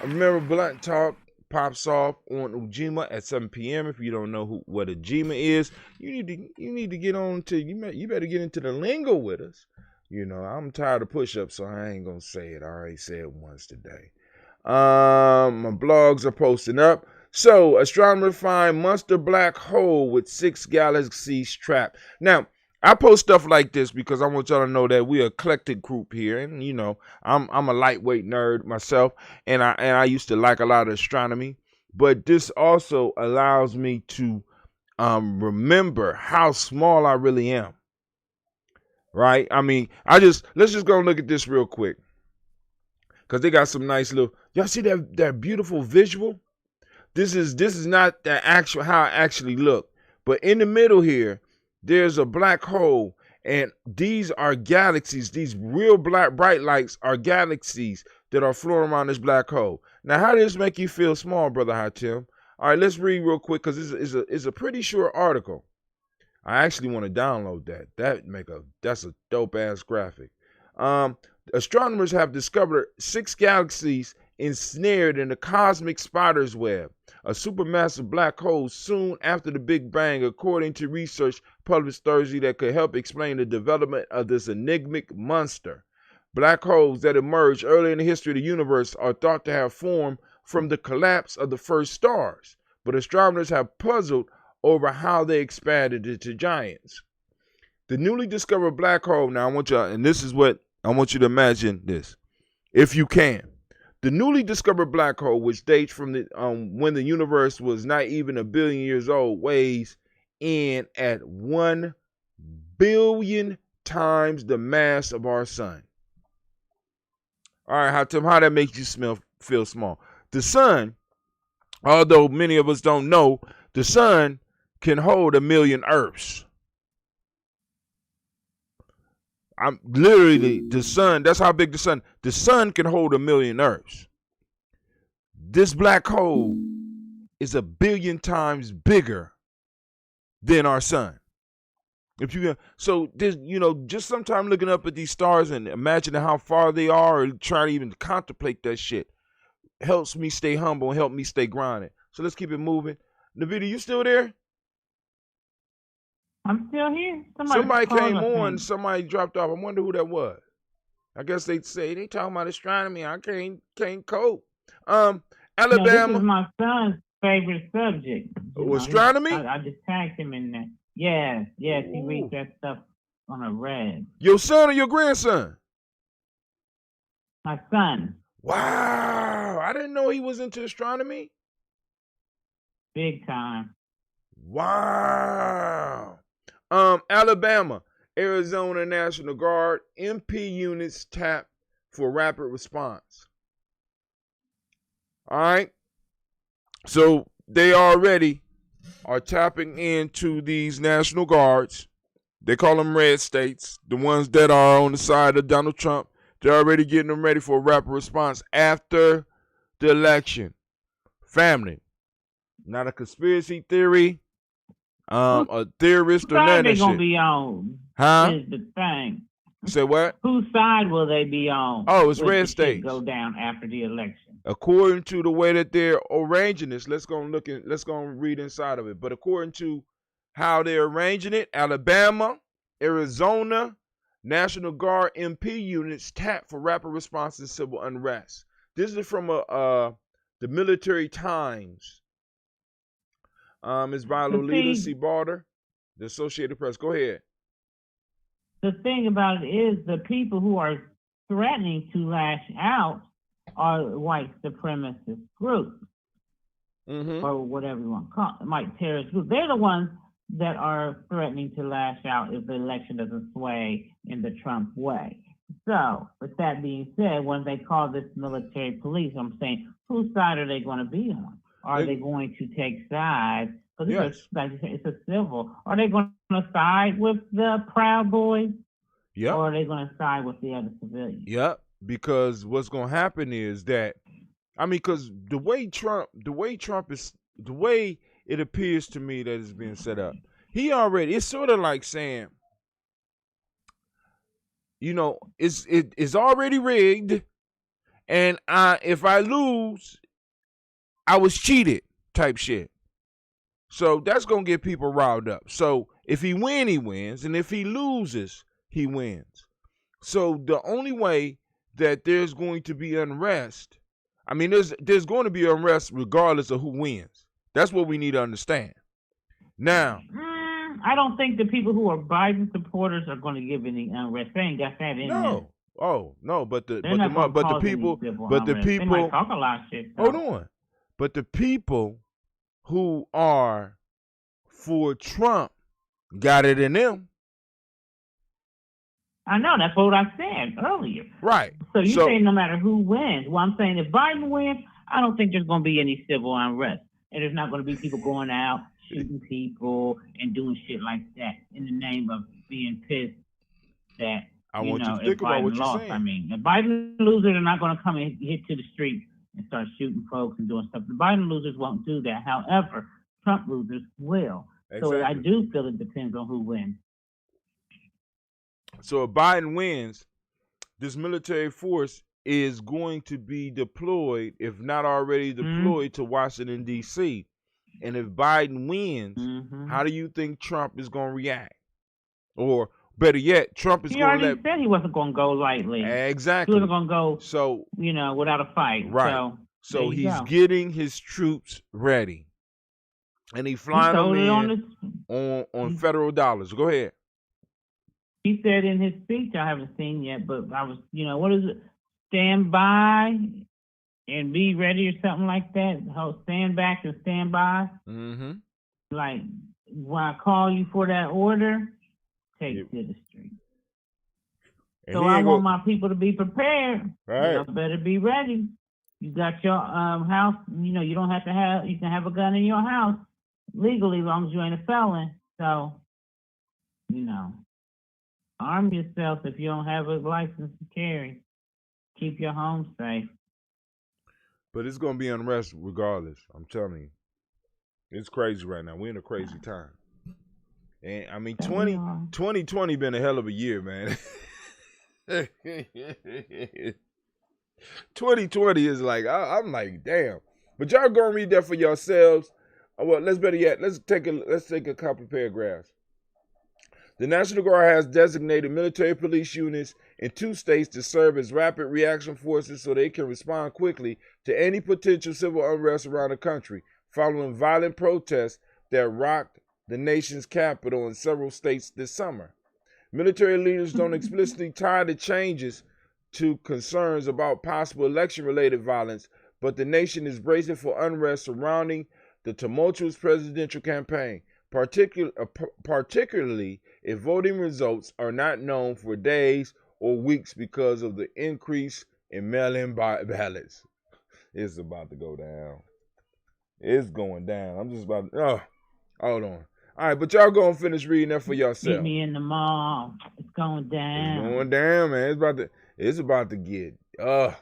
Remember, Blunt Talk pops off on Ujima at 7 p.m. If you don't know what Ujima is, you need to get on to you better get into the lingo with us. You know, I'm tired of push-ups, so I ain't gonna say it. I already said it once today. My blogs are posting up. So, astronomers find monster black hole with 6 galaxies trapped. Now, I post stuff like this because I want y'all to know that we're an eclectic group here, and you know I'm a lightweight nerd myself, and I used to like a lot of astronomy, but this also allows me to remember how small I really am. Right? I mean, let's just go and look at this real quick because they got some nice little. Y'all see that beautiful visual? This is not the actual how it actually look, but in the middle here. There's a black hole, and these are galaxies. These real bright lights are galaxies that are floating around this black hole. Now, how does this make you feel small, Brother Hatim? All right, let's read real quick because it's a pretty short article. I actually want to download that. That's a dope-ass graphic. Astronomers have discovered 6 galaxies ensnared in the cosmic spider's web, a supermassive black hole soon after the Big Bang, according to research published Thursday that could help explain the development of this enigmatic monster. Black holes that emerged early in the history of the universe are thought to have formed from the collapse of the first stars, but astronomers have puzzled over how they expanded into giants. The newly discovered black hole, now I want you to imagine this, if you can. The newly discovered black hole, which dates from when the universe was not even 1 billion years old, weighs in at 1 billion times the mass of our sun. All right, Hatim, how that makes you feel small? The sun, although many of us don't know, the sun can hold 1 million Earths. I'm literally the sun. That's how big the sun can hold 1 million Earths. This black hole is 1 billion times bigger than our sun. So there's, just sometime looking up at these stars and imagining how far they are, or trying to even contemplate that shit helps me stay humble and help me stay grounded. So let's keep it moving. Navita, you still there? I'm still here. Somebody came on, somebody dropped off. I wonder who that was. I guess they say they talking about astronomy. I can't cope. Alabama. This is my son's favorite subject. Astronomy? I just tagged him in that. Yes, he reads that stuff on a red. Your son or your grandson? My son. Wow, I didn't know he was into astronomy. Big time. Wow. Alabama, Arizona National Guard, MP units tapped for rapid response. All right. So they already are tapping into these National Guards. They call them red states, the ones that are on the side of Donald Trump. They're already getting them ready for a rapid response after the election. Family, not a conspiracy theory. A theorist or none of that shit. Whose side they gonna be on? Huh? Is the thing. Say what? Whose side will they be on? Oh, it's red states. Go down after the election. According to the way that they're arranging this, let's go and read inside of it. But according to how they're arranging it, Alabama, Arizona, National Guard MP units tapped for rapid response to civil unrest. This is from the Military Times. It's by Lolita C. Barter, the Associated Press. Go ahead. The thing about it is the people who are threatening to lash out are white supremacist groups, or whatever you want to call it, white terrorist groups. They're the ones that are threatening to lash out if the election doesn't sway in the Trump way. So, with that being said, when they call this military police, I'm saying, whose side are they going to be on? Are they going to take sides? Because it's a civil. Are they going to side with the Proud Boys? Yep. Or are they going to side with the other civilians? Yep. Because what's going to happen is that, I mean, because the way it appears to me that it's being set up, it's sort of like saying, you know, it's already rigged, and if I lose, I was cheated type shit. So that's going to get people riled up. So if he wins, he wins. And if he loses, he wins. So the only way that there's going to be unrest, I mean, there's going to be unrest regardless of who wins. That's what we need to understand. Now, I don't think the people who are Biden supporters are going to give any unrest. They ain't got that in there. Oh, no, but the They might talk a lot of shit. Hold on. But the people who are for Trump got it in them. I know, that's what I said earlier. Right. So you say no matter who wins. Well, I'm saying if Biden wins, I don't think there's going to be any civil unrest. And there's not going to be people going out, shooting people, and doing shit like that in the name of being pissed that, I want you to think about what you're saying. I mean, if Biden loses, they're not going to come and hit to the street and start shooting folks and doing stuff. The Biden losers won't do that. However, Trump losers will. Exactly. So I do feel it depends on who wins. So if Biden wins, this military force is going to be deployed, if not already deployed, to Washington, D.C. And if Biden wins, how do you think Trump is going to react? Or better yet, Trump is going to He already said he wasn't going to go lightly. Exactly. He wasn't going to go, without a fight. Right. So he's getting his troops ready. And he's flying them in on federal dollars. Go ahead. He said in his speech, I haven't seen yet, but I was, what is it? Stand by and be ready or something like that. Stand back and stand by. Like, when I call you for that order, take it to the street. And so I want my people to be prepared. Right. You better be ready. You got your house, you don't have to have, you can have a gun in your house legally as long as you ain't a felon. So, arm yourself if you don't have a license to carry. Keep your home safe. But it's going to be unrest regardless. I'm telling you. It's crazy right now. We're in a crazy time. And, I mean, 2020 been a hell of a year, man. 2020 is like, I'm like, damn. But y'all go and read that for yourselves. Well, let's take a couple paragraphs. The National Guard has designated military police units in 2 states to serve as rapid reaction forces so they can respond quickly to any potential civil unrest around the country following violent protests that rocked the nation's capital in several states this summer. Military leaders don't explicitly tie the changes to concerns about possible election-related violence, but the nation is bracing for unrest surrounding the tumultuous presidential campaign, particularly if voting results are not known for days or weeks because of the increase in mail-in ballots. It's about to go down. It's going down. I'm just about to, hold on. All right, but y'all go and finish reading that for yourself. Meet me in the mall. It's going down. It's going down, man. It's about to get, I'm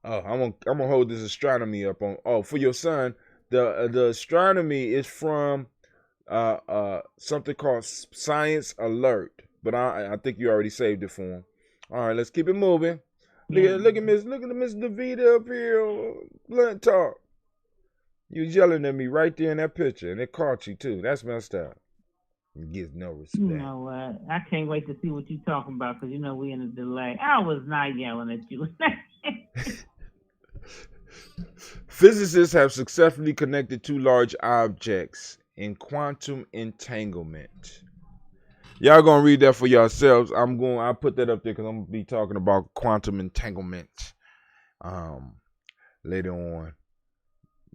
gonna hold this astronomy up on, for your son. The astronomy is from something called Science Alert, but I think you already saved it for him. All right, let's keep it moving. Look at Miss DeVita up here on Blunt Talk. You was yelling at me right there in that picture, and it caught you too. That's messed up. It gives no You respect. know what? I can't wait to see what you're talking about because we in a delay. I was not yelling at you. Physicists have successfully connected two large objects in quantum entanglement. Y'all gonna read that for yourselves. I'll put that up there because I'm gonna be talking about quantum entanglement later on.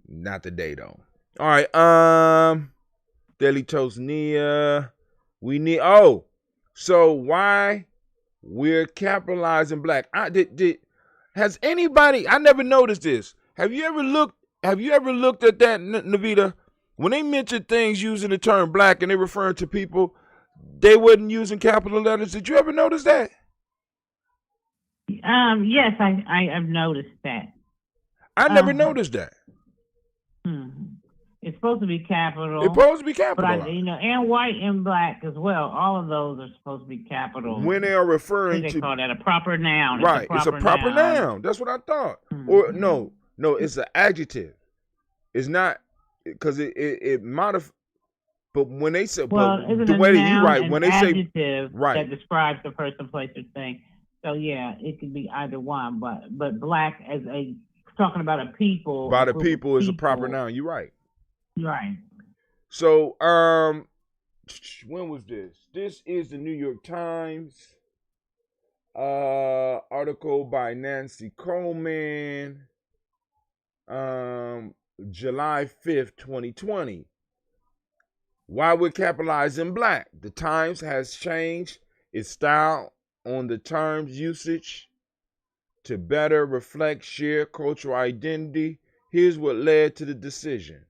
Not today though. All right. Daily Toast Nia. So why we're capitalizing black? Has anybody? I never noticed this. Have you ever looked at that, Navita? When they mention things using the term black and they referring to people, they wasn't using capital letters. Did you ever notice that? Yes, I've noticed that. I never noticed that. It's supposed to be capital. It's supposed to be capital. But and white and black as well. All of those are supposed to be capital. When they are referring they to, call that a proper noun. Right, it's a proper noun. That's what I thought. Or no, it's an adjective. It's not because it modifies. But when they say, the way that you write, when they say that describes the person, place, or thing. So yeah, it could be either one. But black as talking about a people. About a people is a proper noun. You're right. Right. So, when was this? This is the New York Times article by Nancy Coleman, July 5th, 2020. Why we're capitalizing black? The Times has changed its style on the term's usage to better reflect shared cultural identity. Here's what led to the decision.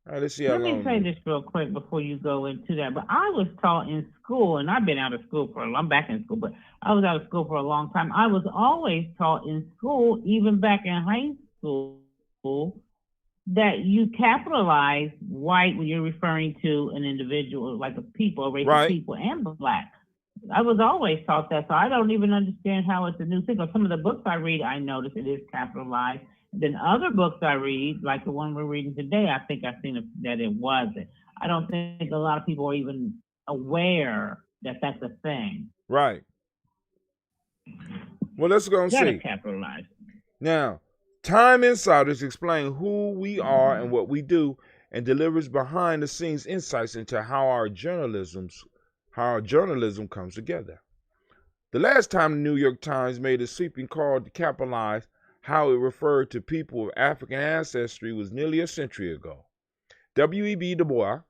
All right, let's see how long. Let me say this real quick before you go into that. But I was taught in school, and I've been out of school I'm back in school, but I was out of school for a long time. I was always taught in school, even back in high school, that you capitalize white when you're referring to an individual, like a people, a race of people, and black. I was always taught that, so I don't even understand how it's a new thing. But some of the books I read, I notice it is capitalized. Then other books I read, like the one we're reading today, I think I've seen that it wasn't. I don't think a lot of people are even aware that that's a thing. Right. Well, let's go and see. Capitalize. Now, Time Insiders explain who we are and what we do, and delivers behind-the-scenes insights into how our journalism comes together. The last time the New York Times made a sweeping call to capitalize how it referred to people of African ancestry was nearly a century ago. W.E.B. Du Bois,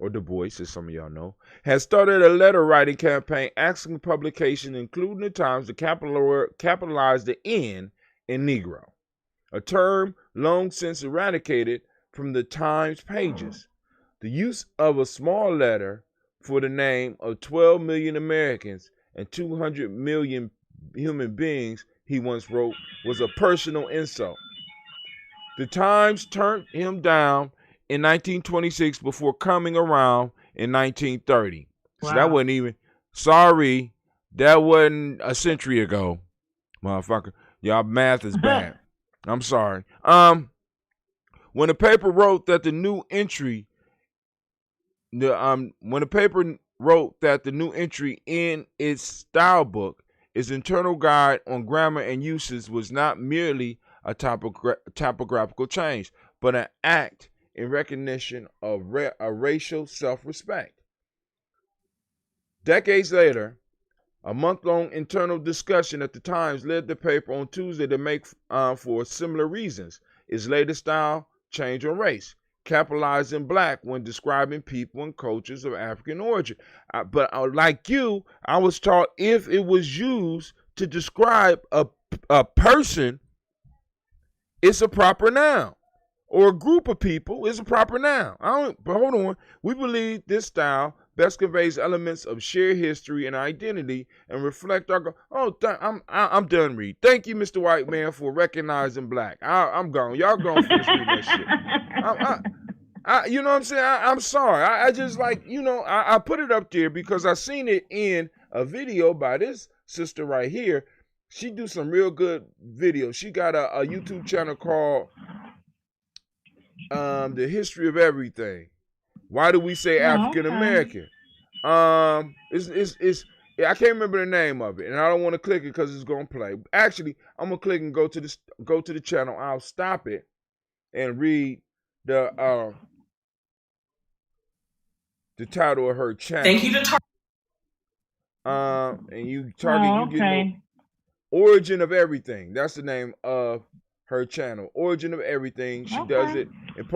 or Du Bois, as some of y'all know, has started a letter-writing campaign asking publications, including the Times, to capitalize the N in Negro, a term long since eradicated from the Times pages. The use of a small letter for the name of 12 million Americans and 200 million human beings, he once wrote, was a personal insult. The Times turned him down in 1926 before coming around in 1930. Wow. So that wasn't even, that wasn't a century ago, motherfucker. Y'all math is bad. I'm sorry. When the paper wrote that the new entry in its style book, its internal guide on grammar and uses, was not merely a typographical change, but an act in recognition of a racial self-respect. Decades later, a month-long internal discussion at the Times led the paper on Tuesday to make for similar reasons. Its latest style change on race, capitalizing black when describing people and cultures of African origin. But like you, I was taught if it was used to describe a person, it's a proper noun. Or a group of people is a proper noun. But hold on. We believe this style best conveys elements of shared history and identity and reflect our. I'm done, Reed. Thank you, Mr. White Man, for recognizing black. I'm gone. Y'all gonna finish reading that shit. You know what I'm saying? I'm sorry. I just I put it up there because I seen it in a video by this sister right here. She do some real good videos. She got a YouTube channel called The History of Everything. Why do we say African American? It's I can't remember the name of it, and I don't want to click it because it's gonna play. Actually, I'm gonna click and go to the channel. I'll stop it and read the title of her channel. Thank you to And you target, you get okay. Origin of Everything. That's the name of her channel. Origin of Everything. She does it in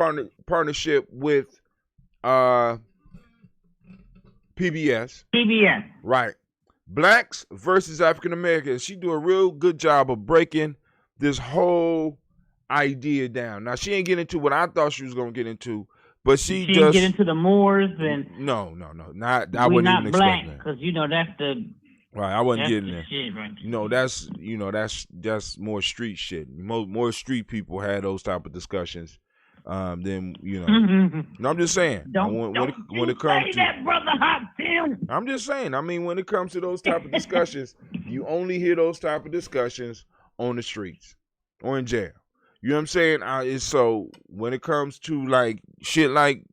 partnership with PBS. PBS. Right. Blacks versus African Americans. She do a real good job of breaking this whole idea down. Now she ain't getting into what I thought she was gonna get into, but she didn't get into the Moors and no. Not I we wasn't not even black expecting that. because that's the Right, I wasn't that's getting the there. shit right That's more street shit. More street people had those type of discussions. Then No, I'm just saying. When it comes to that, brother Hot Tim. I'm just saying. I mean, when it comes to those type of discussions, you only hear those type of discussions on the streets or in jail. You know what I'm saying? So when it comes to like shit, like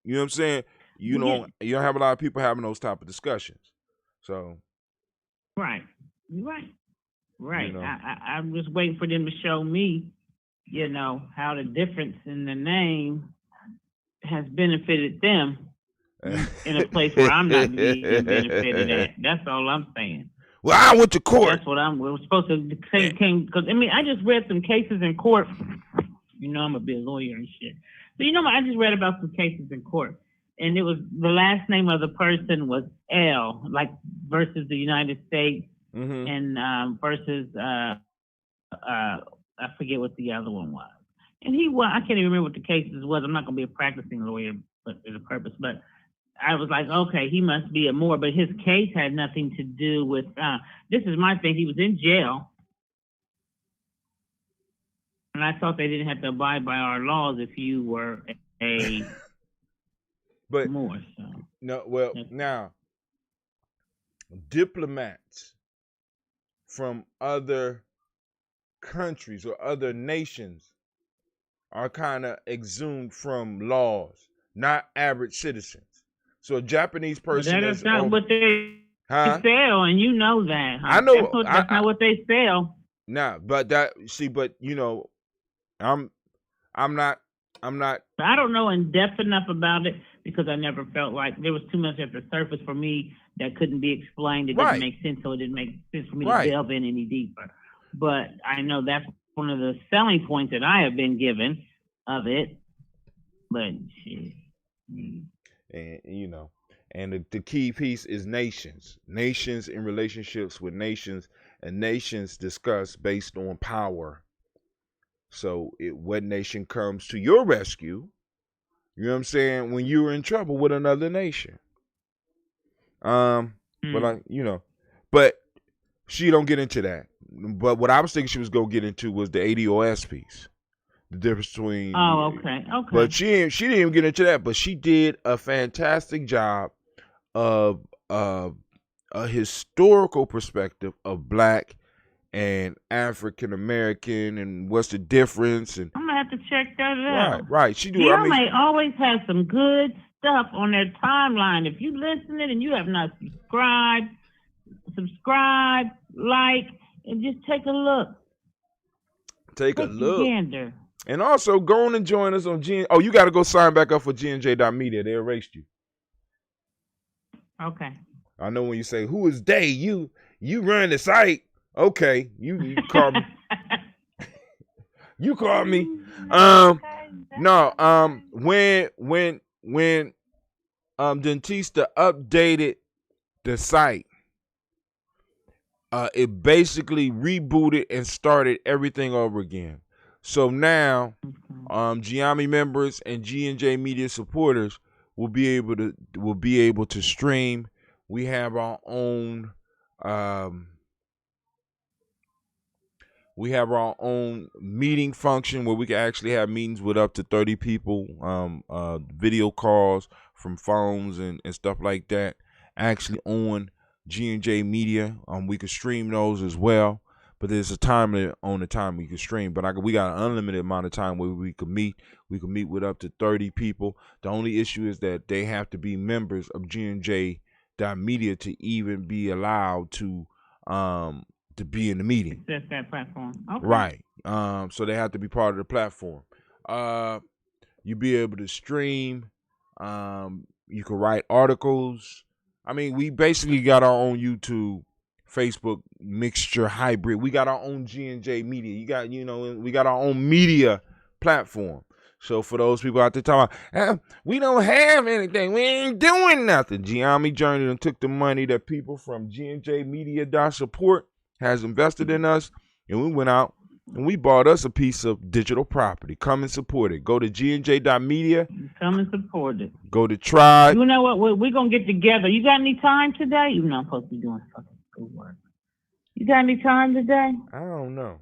you know what I'm saying, you don't have a lot of people having those type of discussions. So. Right. I'm just waiting for them to show me, how the difference in the name has benefited them in a place where I'm not being benefited at. That's all I'm saying. Well, I went to court. That's what we're supposed to say. Because I just read some cases in court. I'm gonna be a lawyer and shit. So I just read about some cases in court, and it was the last name of the person was L, like versus the United States, and versus I forget what the other one was. And I can't even remember what the cases was. I'm not gonna be a practicing lawyer, but there's a purpose. But I was like, okay, he must be a Moor, but his case had nothing to do with. This is my thing. He was in jail, and I thought they didn't have to abide by our laws if you were a Moor. So. No, well, now diplomats from other countries or other nations are kind of exhumed from laws, not average citizens. So a Japanese person that's not what they sell, and you know that. Huh? I know that's not what they sell. Nah, but I'm not. I don't know in depth enough about it because I never felt like there was too much at the surface for me that couldn't be explained. It didn't make sense, so it didn't make sense for me to delve in any deeper. But I know that's one of the selling points that I have been given of it. But shit. And the key piece is nations in relationships with nations, and nations discussed based on power. So what nation comes to your rescue, you know what I'm saying, when you're in trouble with another nation. But but she don't get into that. But what I was thinking she was gonna get into was the ADOS piece. The difference between okay. But she didn't even get into that, but she did a fantastic job of a historical perspective of Black and African American and what's the difference. And I'm gonna have to check that out. Right. She do. Gye-Nyame always has some good stuff on their timeline. If you listening and you have not subscribe, like, and just take a look. Take a look. Gander. And also go on and join us on G. Oh, you got to go sign back up for GNJ.media. They erased you. Okay. I know when you say, "Who is they?" You run the site. Okay, you call me. You call me. No. When Dentista updated the site, it basically rebooted and started everything over again. So now, Gye-Nyame members and G&J Media supporters will be able to stream. We have our own meeting function where we can actually have meetings with up to 30 people, video calls from phones and stuff like that. Actually on G&J Media, we can stream those as well. but there's a time limit on the time we can stream. But we got an unlimited amount of time where we can meet. We can meet with up to 30 people. The only issue is that they have to be members of Gye-Nyame to even be allowed to be in the meeting. Access that platform. Okay. Right. So they have to be part of the platform. You be able to stream. You can write articles. I mean, we basically got our own YouTube, Facebook mixture hybrid. We got our own G&J media. We got our own media platform. So for those people out there talking, we don't have anything. We ain't doing nothing. Gye-Nyame Journey and took the money that people from G&J Media Support has invested in us, and we went out and we bought us a piece of digital property. Come and support it. Go to G&J.media. Come and support it. Go to Tribe. You know what? We're going to get together. You got any time today? You know I'm supposed to be doing fucking schoolwork. You got any time today? I don't know.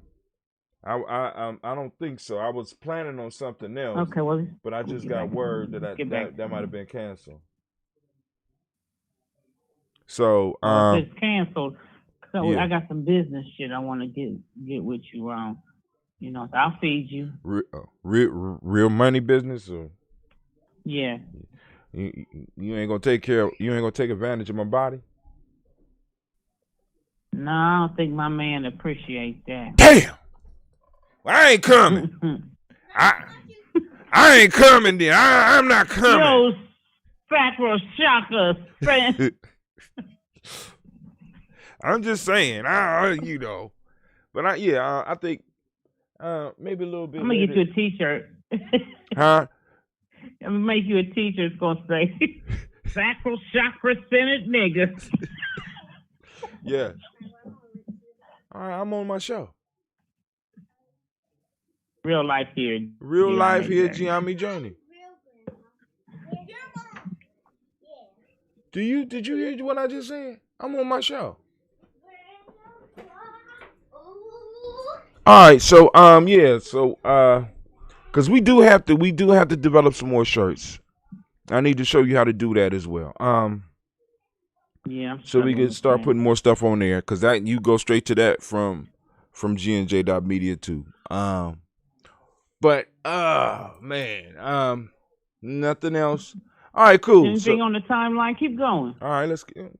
I don't think so. I was planning on something else. Okay, well, but I just got word that might have been canceled. So if it's canceled. So yeah. I got some business shit I want to get with you on. So I'll feed you. Real money business, or yeah. You ain't gonna take care. You ain't gonna take advantage of my body. No, I don't think my man appreciate that. Damn. Well, I ain't coming. I ain't coming then. I'm not coming. Yo, Sacro Shaka, friend. I'm just saying, but I think maybe a little bit. I'm gonna get you a T-shirt. Huh? I'm gonna make you a T-shirt. It's gonna say "Sacro Chakra Senate nigga." Yeah. All right, I'm on my show. Real life here. Real life here, Gye-Nyame Journey. Did you hear what I just said? I'm on my show. All right, so because we do have to develop some more shirts. I need to show you how to do that as well. Yeah. So we can start putting more stuff on there, because that you go straight to that from G&J.media too. But man, nothing else. All right, cool. Anything on the timeline? Keep going. All right, let's. You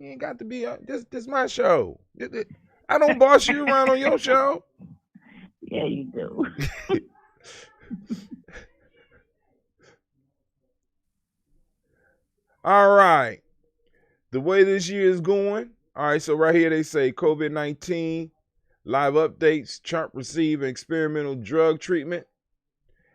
ain't got to be. This my show. I don't boss you around on your show. Yeah, you do. All right. The way this year is going. All right, so right here they say COVID-19 live updates. Trump received experimental drug treatment.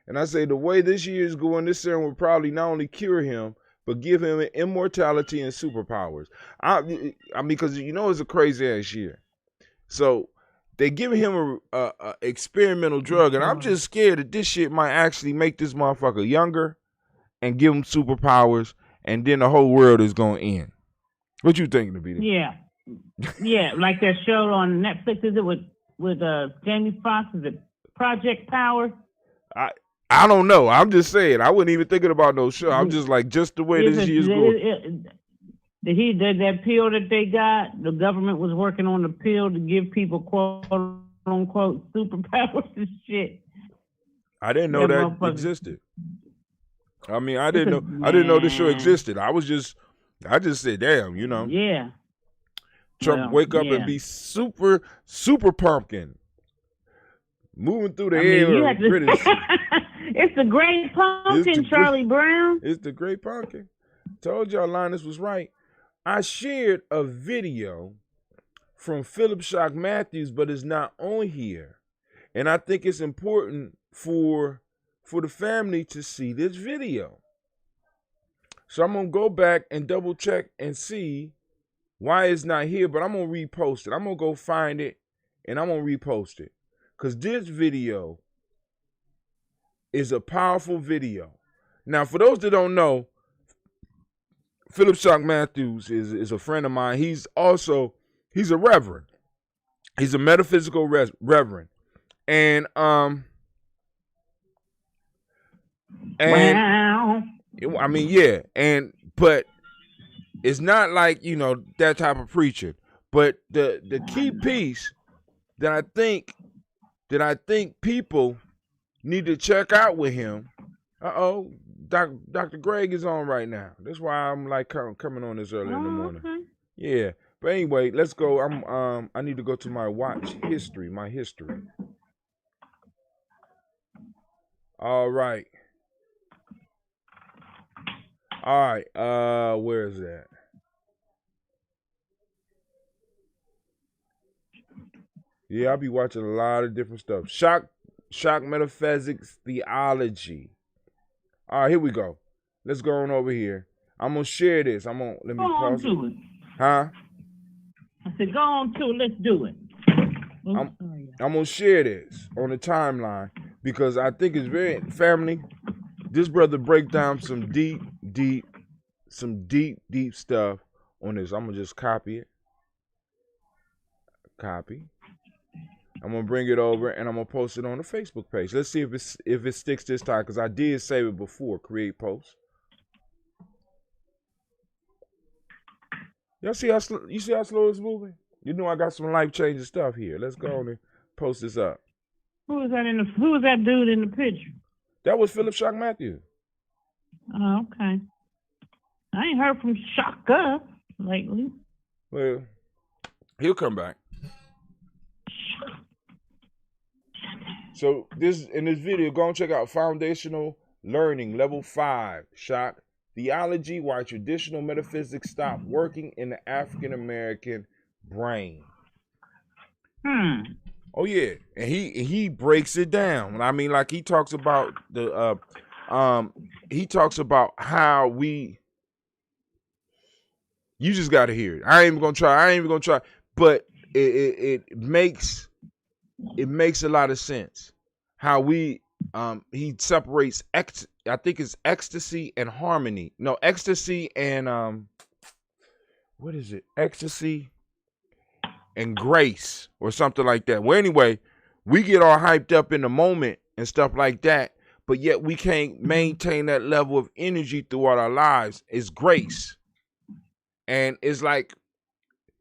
And I say the way this year is going, this serum will probably not only cure him, but give him immortality and superpowers. I mean, because it's a crazy ass year. So they giving him a experimental drug, and I'm just scared that this shit might actually make this motherfucker younger and give him superpowers, and then the whole world is gonna end. What you thinking, Navita? Yeah, like that show on Netflix. Is it with Jamie Foxx? Is it Project Power? I don't know. I'm just saying. I wasn't even thinking about no show. I'm just like, just the way this year's going. That pill that they got, the government was working on the pill to give people quote unquote superpowers and shit. I didn't know that existed. I mean, I didn't know this show existed. I just said, damn, Yeah. Trump wake up and be super pumpkin. Moving through the air. It's the Great Pumpkin, Charlie Brown. It's the Great Pumpkin. Told y'all Linus was right. I shared a video from Philip Shock Matthews, but it's not on here. And I think it's important for the family to see this video. So I'm going to go back and double check and see why it's not here, but I'm going to repost it. I'm going to go find it and I'm going to repost it. Because this video is a powerful video. Now, for those that don't know, Philip Shock Matthews is a friend of mine. He's a reverend. He's a metaphysical reverend. And wow. I mean, yeah. But it's not like, that type of preacher. But the key piece that I think people need to check out with him. Dr. Greg is on right now. That's why I'm like coming on this early in the morning. Okay. Yeah. But anyway, let's go. I need to go to my watch history, my history. All right. Where is that? Yeah, I'll be watching a lot of different stuff. Shock metaphysics theology. All right, here we go. Let's go on over here. I'm gonna share this. Let me pause it. Huh? I said, go on to it. Let's do it. I'm gonna share this on the timeline because I think it's very family. This brother break down some deep stuff on this. I'm gonna just copy it. Copy. I'm gonna bring it over and I'm gonna post it on the Facebook page. Let's see if it sticks this time because I did save it before. Create post. You see how slow it's moving? You know I got some life-changing stuff here. Let's go on and post this up. Who was that dude in the picture? That was Philip Shock Matthew. Oh, okay. I ain't heard from Shaka lately. Well, he'll come back. So in this video, go and check out Foundational Learning Level 5, Shock Theology, Why Traditional Metaphysics Stop Working in the African American Brain. Oh yeah, and he breaks it down. I mean, like he talks about how we. You just got to hear it. I ain't even gonna try. But it makes a lot of sense how we he separates I think it's ecstasy and harmony. No, ecstasy and what is it? Ecstasy and grace or something like that. Well, anyway, we get all hyped up in the moment and stuff like that, but yet we can't maintain that level of energy throughout our lives. It's grace. And it's like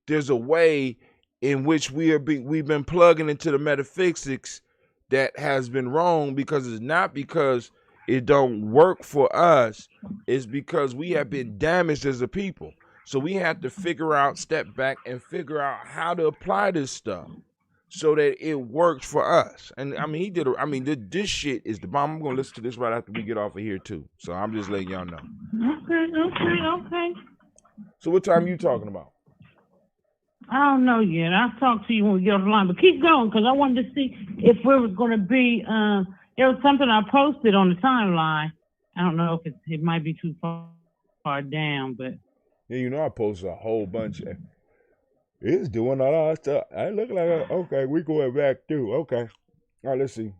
there's a way in which we've been plugging into the metaphysics that has been wrong because it's not because it don't work for us. It's because we have been damaged as a people. So we have to step back and figure out how to apply this stuff so that it works for us. And I mean, this shit is the bomb. I'm going to listen to this right after we get off of here too. So I'm just letting y'all know. Okay. So what time are you talking about? I don't know yet. I'll talk to you when we get off the line. But keep going because I wanted to see if we were going to be, there was something I posted on the timeline. I don't know if it might be too far down, but. Yeah, you know I posted a whole bunch. It's doing a lot of stuff. I look like, okay, we going back through. Okay. All right, let's see.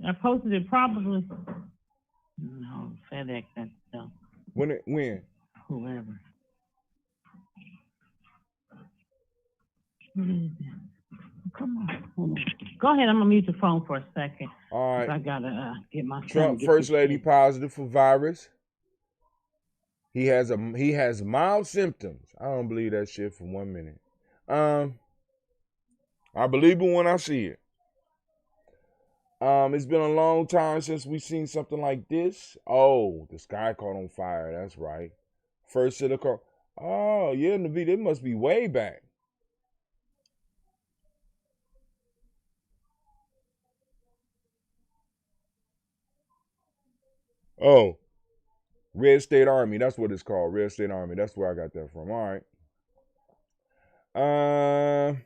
I posted it probably. No, FedEx, that stuff. When? Whoever. What is it? Come on. Hold on. Go ahead. I'm going to mute the phone for a second. All right. I got to get my Trump First Lady positive for virus. He has mild symptoms. I don't believe that shit for 1 minute. I believe it when I see it. It's been a long time since we've seen something like this. Oh, the sky caught on fire. That's right. First silicone. Oh, yeah, Naveed, it must be way back. Oh, Red State Army. That's what it's called. Red State Army. That's where I got that from. All right.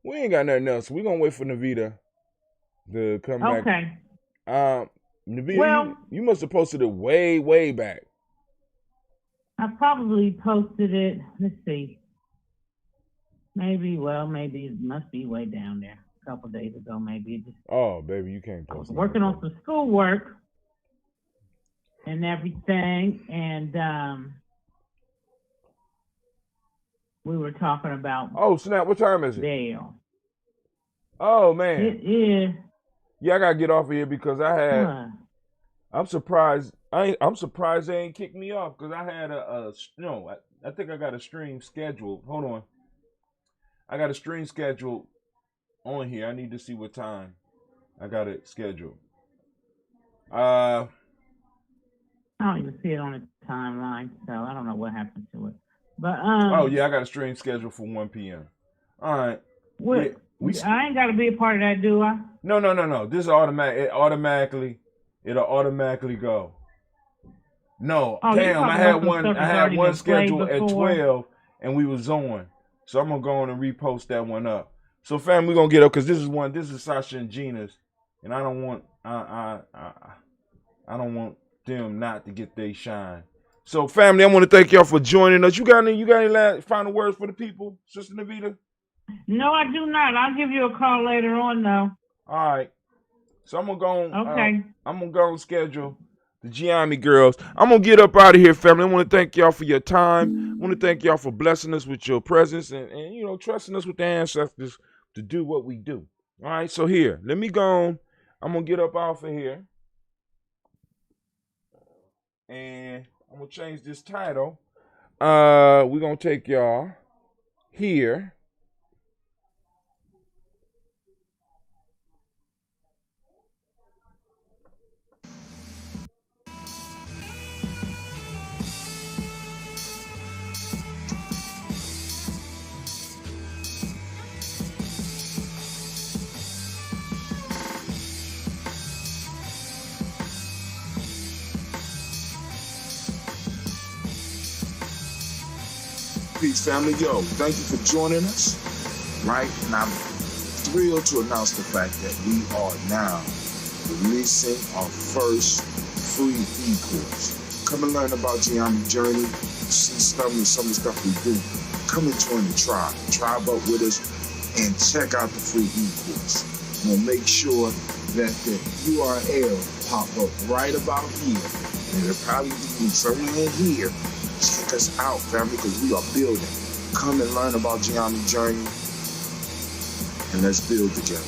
We ain't got nothing else. We're going to wait for Navita to come back. Okay. Navita, well, you must have posted it way, way back. I probably posted it. Let's see. Maybe it must be way down there. A couple days ago, maybe. Oh, baby, you can't post it. Working on some schoolwork and everything, and we were talking about. Oh snap! What time is it? Dale. Oh man. It is. Yeah, I gotta get off of here because I had. I'm surprised. I'm surprised they ain't kicked me off because I had I think I got a stream scheduled. Hold on. I got a stream scheduled on here. I need to see what time I got it scheduled. I don't even see it on the timeline, so I don't know what happened to it. But oh yeah, I got a stream scheduled for 1 p.m. All right. I ain't got to be a part of that, do I? No. This is automatic. It'll automatically go. No, damn. I had one scheduled at 12, and we was on. So I'm gonna go on and repost that one up. So fam, we're gonna get up because this is Sasha and Gina's, and I don't want them not to get their shine. So family, I want to thank y'all for joining us. You got any last final words for the people, Sister Navita? No, I do not. I'll give you a call later on, though. All right. So I'm gonna go on. Okay. I'm gonna go and schedule the Gye-Nyame girls. I'm gonna get up out of here, family. I want to thank y'all for your time. I want to thank y'all for blessing us with your presence and trusting us with the ancestors to do what we do. All right. So here, let me go on. I'm gonna get up off of here, and I'm gonna change this title. We're gonna take y'all here. Peace, family. Yo, thank you for joining us, right? And I'm thrilled to announce the fact that we are now releasing our first free e-course. Come and learn about Gye-Nyame journey, see some of the stuff we do. Come and join the tribe. Tribe up with us and check out the free e-course. We'll make sure that the URL pop up right about here. And it'll probably be somewhere in here. Check us out, family, because we are building. Come and learn about Gye-Nyame journey, and let's build together.